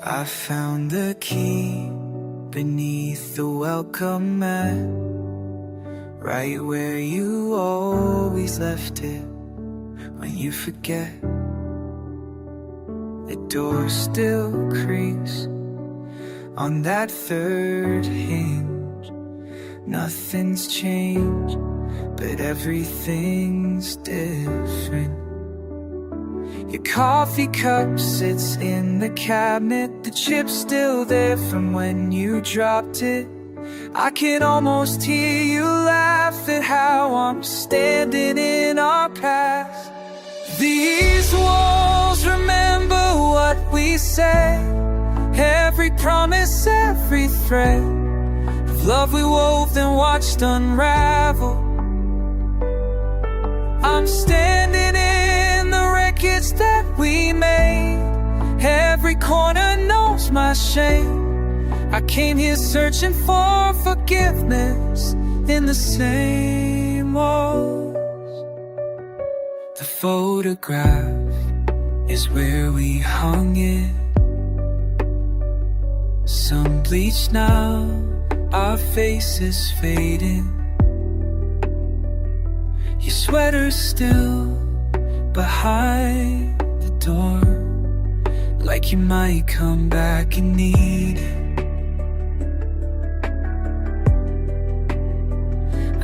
I found the key beneath the welcome mat, right where you always left it. When you forget, the door still creaks on that third hinge. Nothing's changed, but everything's different. Your coffee cup sits in the cabinet, the chip's still there from when you dropped it. I can almost hear you laugh at how I'm standing in our past. These walls remember what we said, every promise, every thread of love we wove and watched unravel. I'm standing in the wreckage that we made, every corner knows my shame. I came here searching for forgiveness in the same walls. The photograph is where we hung it, sun bleached now, our faces fading. Your sweater's still behind the door, like you might come back and need it.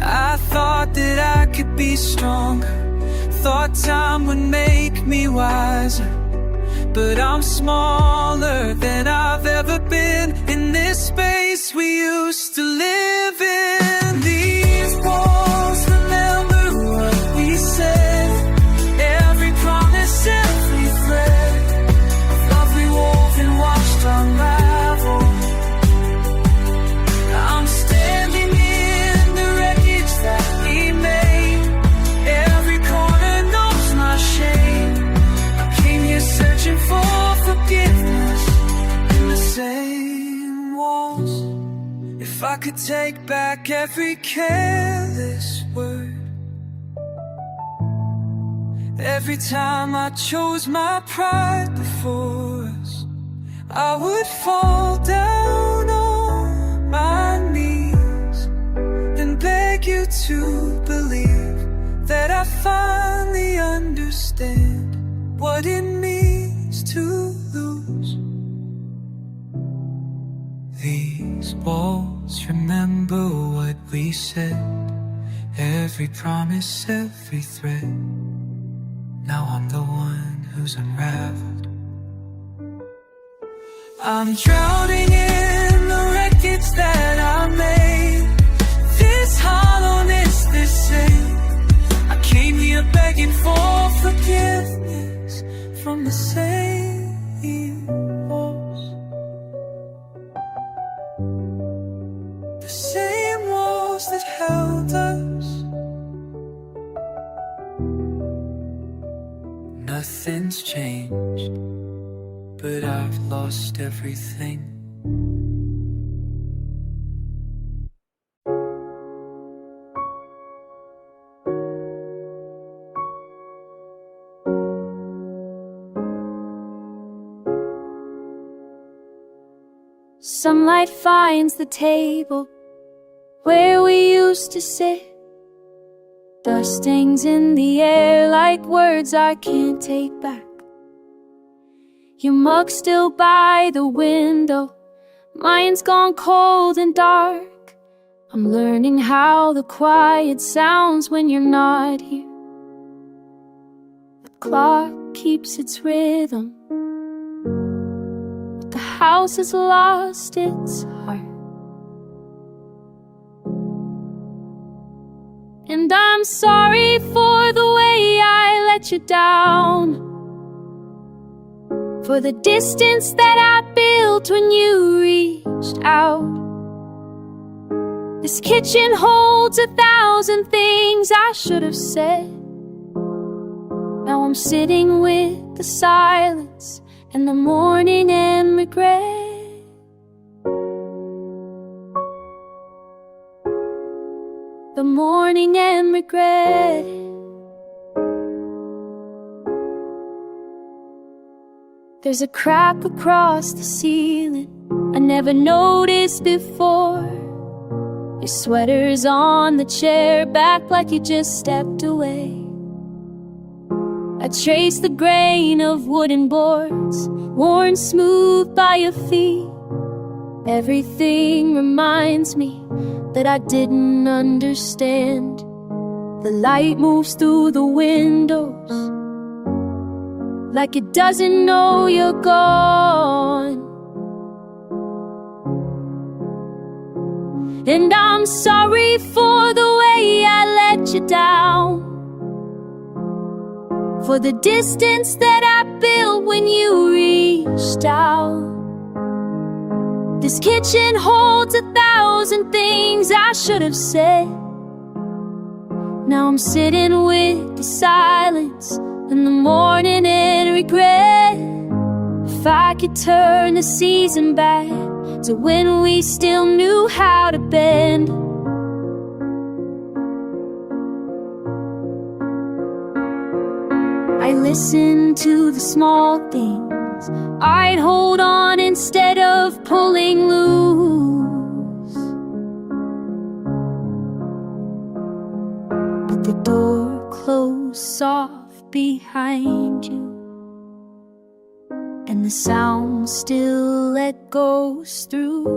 I thought that I could be stronger, thought time would make me wiser, but I'm smaller than I've ever been in this space we used to live in. These walls remember what we said, every promise, every thread of love we wove and watched unravel. I'm standing in the wreckage that we made, every corner knows my shame. I came here searching for forgiveness in the same walls. If I could take back every careless word, every time I chose my pride before us, I would fall down on my knees and beg you to believe that I finally understand what it means to lose. These walls remember what we said, every promise, every thread. Now I'm the one who's unraveled. I'm drowning in the wreckage that I made, this hollowness, this ache. I came here begging for forgiveness from the same walls, the same walls that held us. Nothing's changed, but I've lost everything. Sunlight finds the table where we used to sit. Dust hangs in the air like words I can't take back. Your mug's still by the window, mine's gone cold and dark. I'm learning how the quiet sounds when you're not here. The clock keeps its rhythm, but the house has lost its heart. And I'm sorry for the way I let you down, for the distance that I built when you reached out. This kitchen holds 1,000 things I should have said. Now I'm sitting with the silence and the mourning and regret. The mourning and regret. There's a crack across the ceiling I never noticed before. Your sweater's on the chair, back like you just stepped away. I trace the grain of wooden boards, worn smooth by your feet. Everything reminds me that I didn't understand. The light moves through the windows like it doesn't know you're gone. And I'm sorry for the way I let you down, for the distance that I built when you reached out. This kitchen holds 1,000 things I should have said. Now I'm sitting with the silence and the mourning and regret. If I could turn the season back to when we still knew how to bend. I listen to the small things, I'd hold on instead of pulling loose. But the door closed soft behind you, and the sound still echoes through.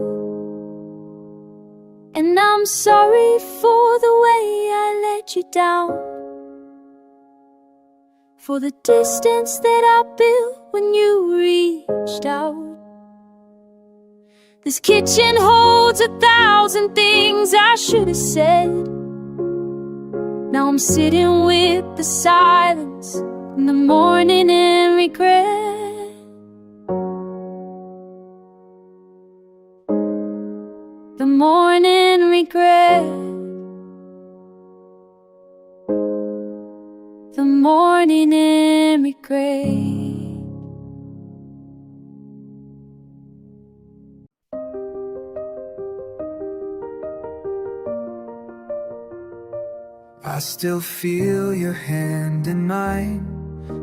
And I'm sorry for the way I let you down, for the distance that I built when you reached out. This kitchen holds 1,000 things I should have said. Now I'm sitting with the silence in the morning and regret. The morning regret. The morning and regret. I still feel your hand in mine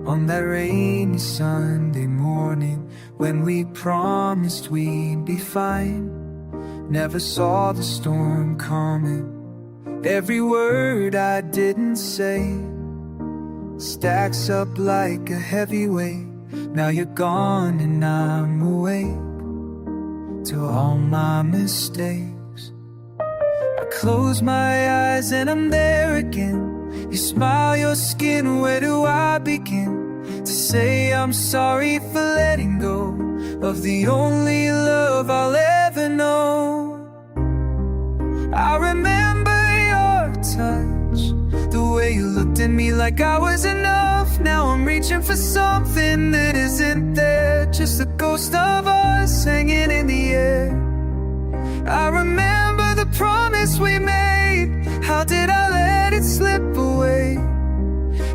on that rainy Sunday morning when we promised we'd be fine. Never saw the storm coming. Every word I didn't say stacks up like a heavy weight. Now you're gone and I'm awake to all my mistakes. I close my eyes and I'm there again. You smile, your skin, where do I begin to say I'm sorry for letting go of the only love I'll ever know? I remember your touch, the way you looked at me like I was enough. Now I'm reaching for something that isn't there, just a ghost of us hanging in the air. I remember the promise we made. How did I let it slip away?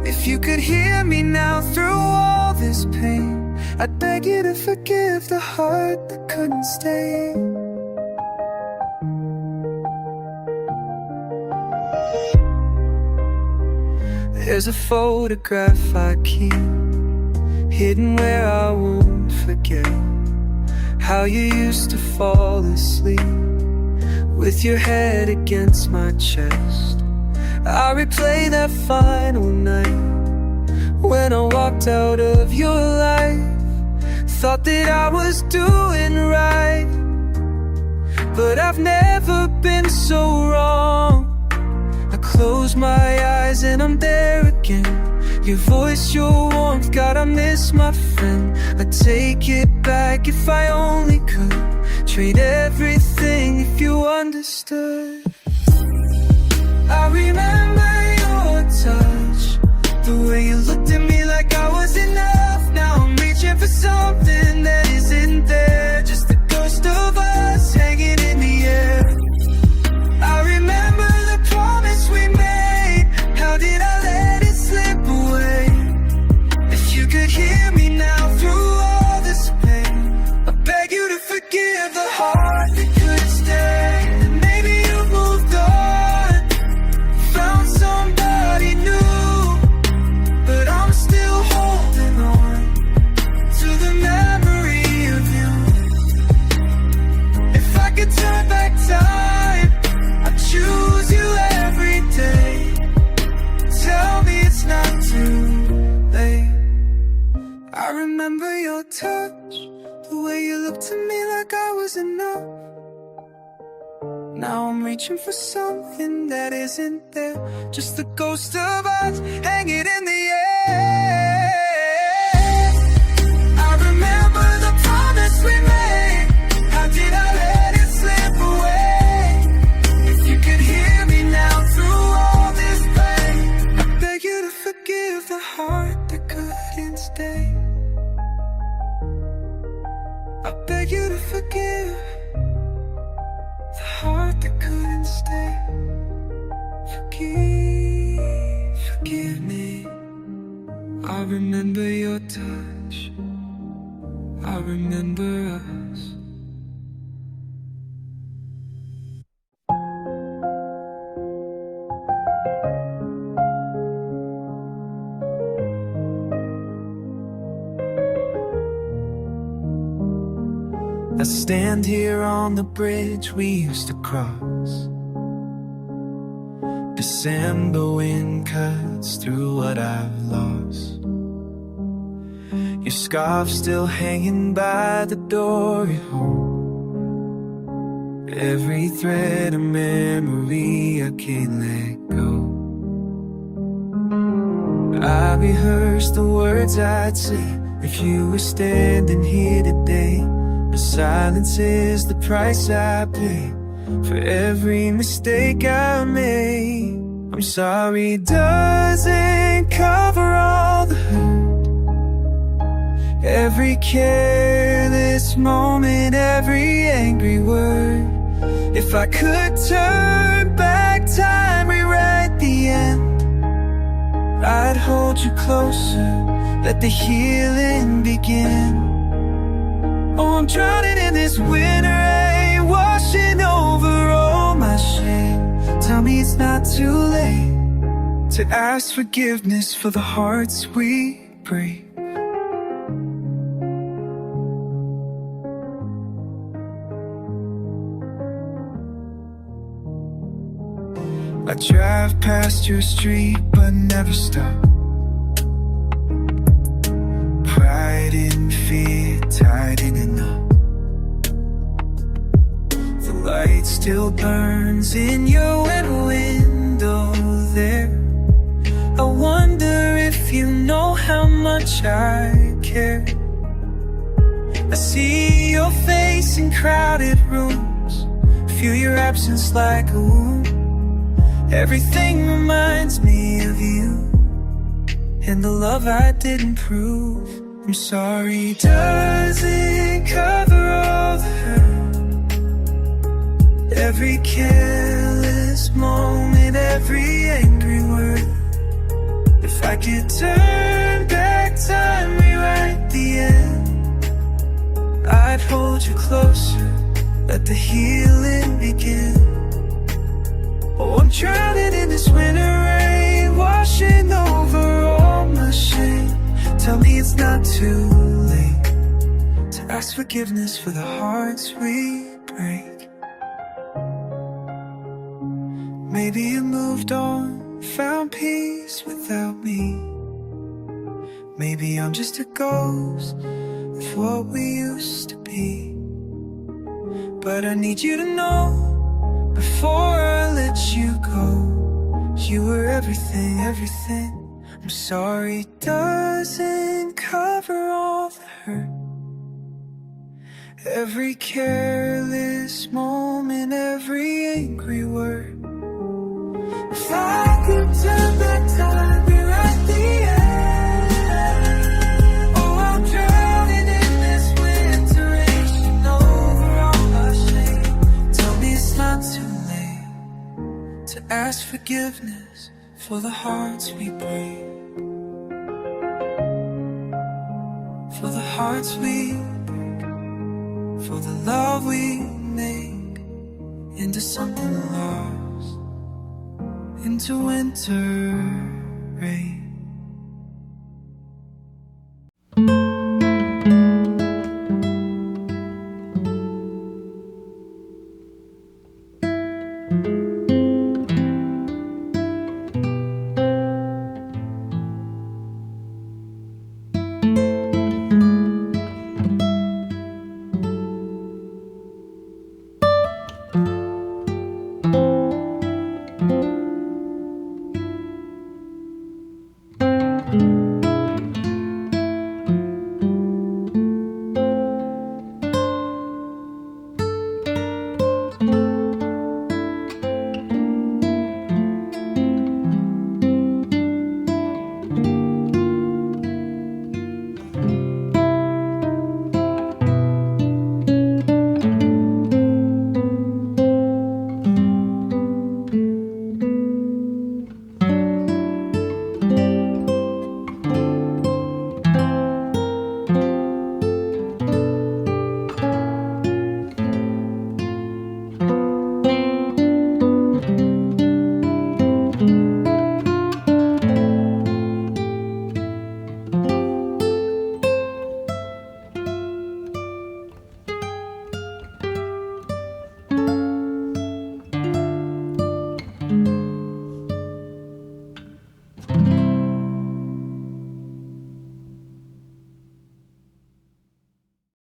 If you could hear me now through all this pain, I'd beg you to forgive the heart that couldn't stay. There's a photograph I keep hidden where I won't forget how you used to fall asleep with your head against my chest. I replay that final night when I walked out of your life. Thought that I was doing right, but I've never been so wrong. I close my eyes and I'm there again. Your voice, your warmth, God, I miss my friend. I'd take it back if I only could. Trade everything if you understood. I remember your touch, the way you looked at me like I was enough. Now I'm reaching for something that isn't there, just the ghost of us hanging in the air. I remember the promise we made. How did I let it slip away? If you could hear me now through all this pain, I beg you to forgive the heart that couldn't stay. And maybe you've moved on, found somebody new, but I'm still holding on to the memory of you. If I could turn back time, I'd choose you every day. Tell me it's not too late. I remember your touch, the way you looked at me like I was enough. Now I'm reaching for something that isn't there, just the ghost of us hanging in the air. I remember the promise we made. How did I let it slip away? If you could hear me now through all this pain, I beg you to forgive the heart that couldn't stay. I beg you to forgive the heart that couldn't stay. Forgive me. I remember your touch, I remember us. I stand here on the bridge we used to cross. December wind cuts through what I've lost. Your scarf still hanging by the door at home. Every thread of memory I can't let go. I rehearsed the words I'd say if you were standing here today. The silence is the price I pay for every mistake I made. I'm sorry doesn't cover all the hurt, every careless moment, every angry word. If I could turn back time, rewrite the end, I'd hold you closer, let the healing begin. Oh, I'm drowning in this winter rain, washing over all my shame. Tell me it's not too late to ask forgiveness for the hearts we break. I drive past your street but never stop. Pride and fear tied in a knot. The light still burns in your window there. I wonder if you know how much I care. I see your face in crowded rooms, feel your absence like a wound. Everything reminds me of you and the love I didn't prove. I'm sorry doesn't cover all the hurt, every careless moment, every angry word. If I could turn back time, rewrite the end, I'd hold you closer, let the healing begin. Oh, I'm drowning in this winter rain, washing over all my shame. Tell me it's not too late to ask forgiveness for the hearts we break. Maybe you moved on, found peace without me. Maybe I'm just a ghost of what we used to be. But I need you to know, before I let you go, you were everything, everything I'm sorry doesn't cover all the hurt. Every careless moment, every angry word. If I could turn back time, we're at the end. Oh, I'm drowning in this winter raging over all our shame. Tell me it's not too late to ask forgiveness for the hearts we break, for the hearts we break, for the love we make into something lost, into winter rain.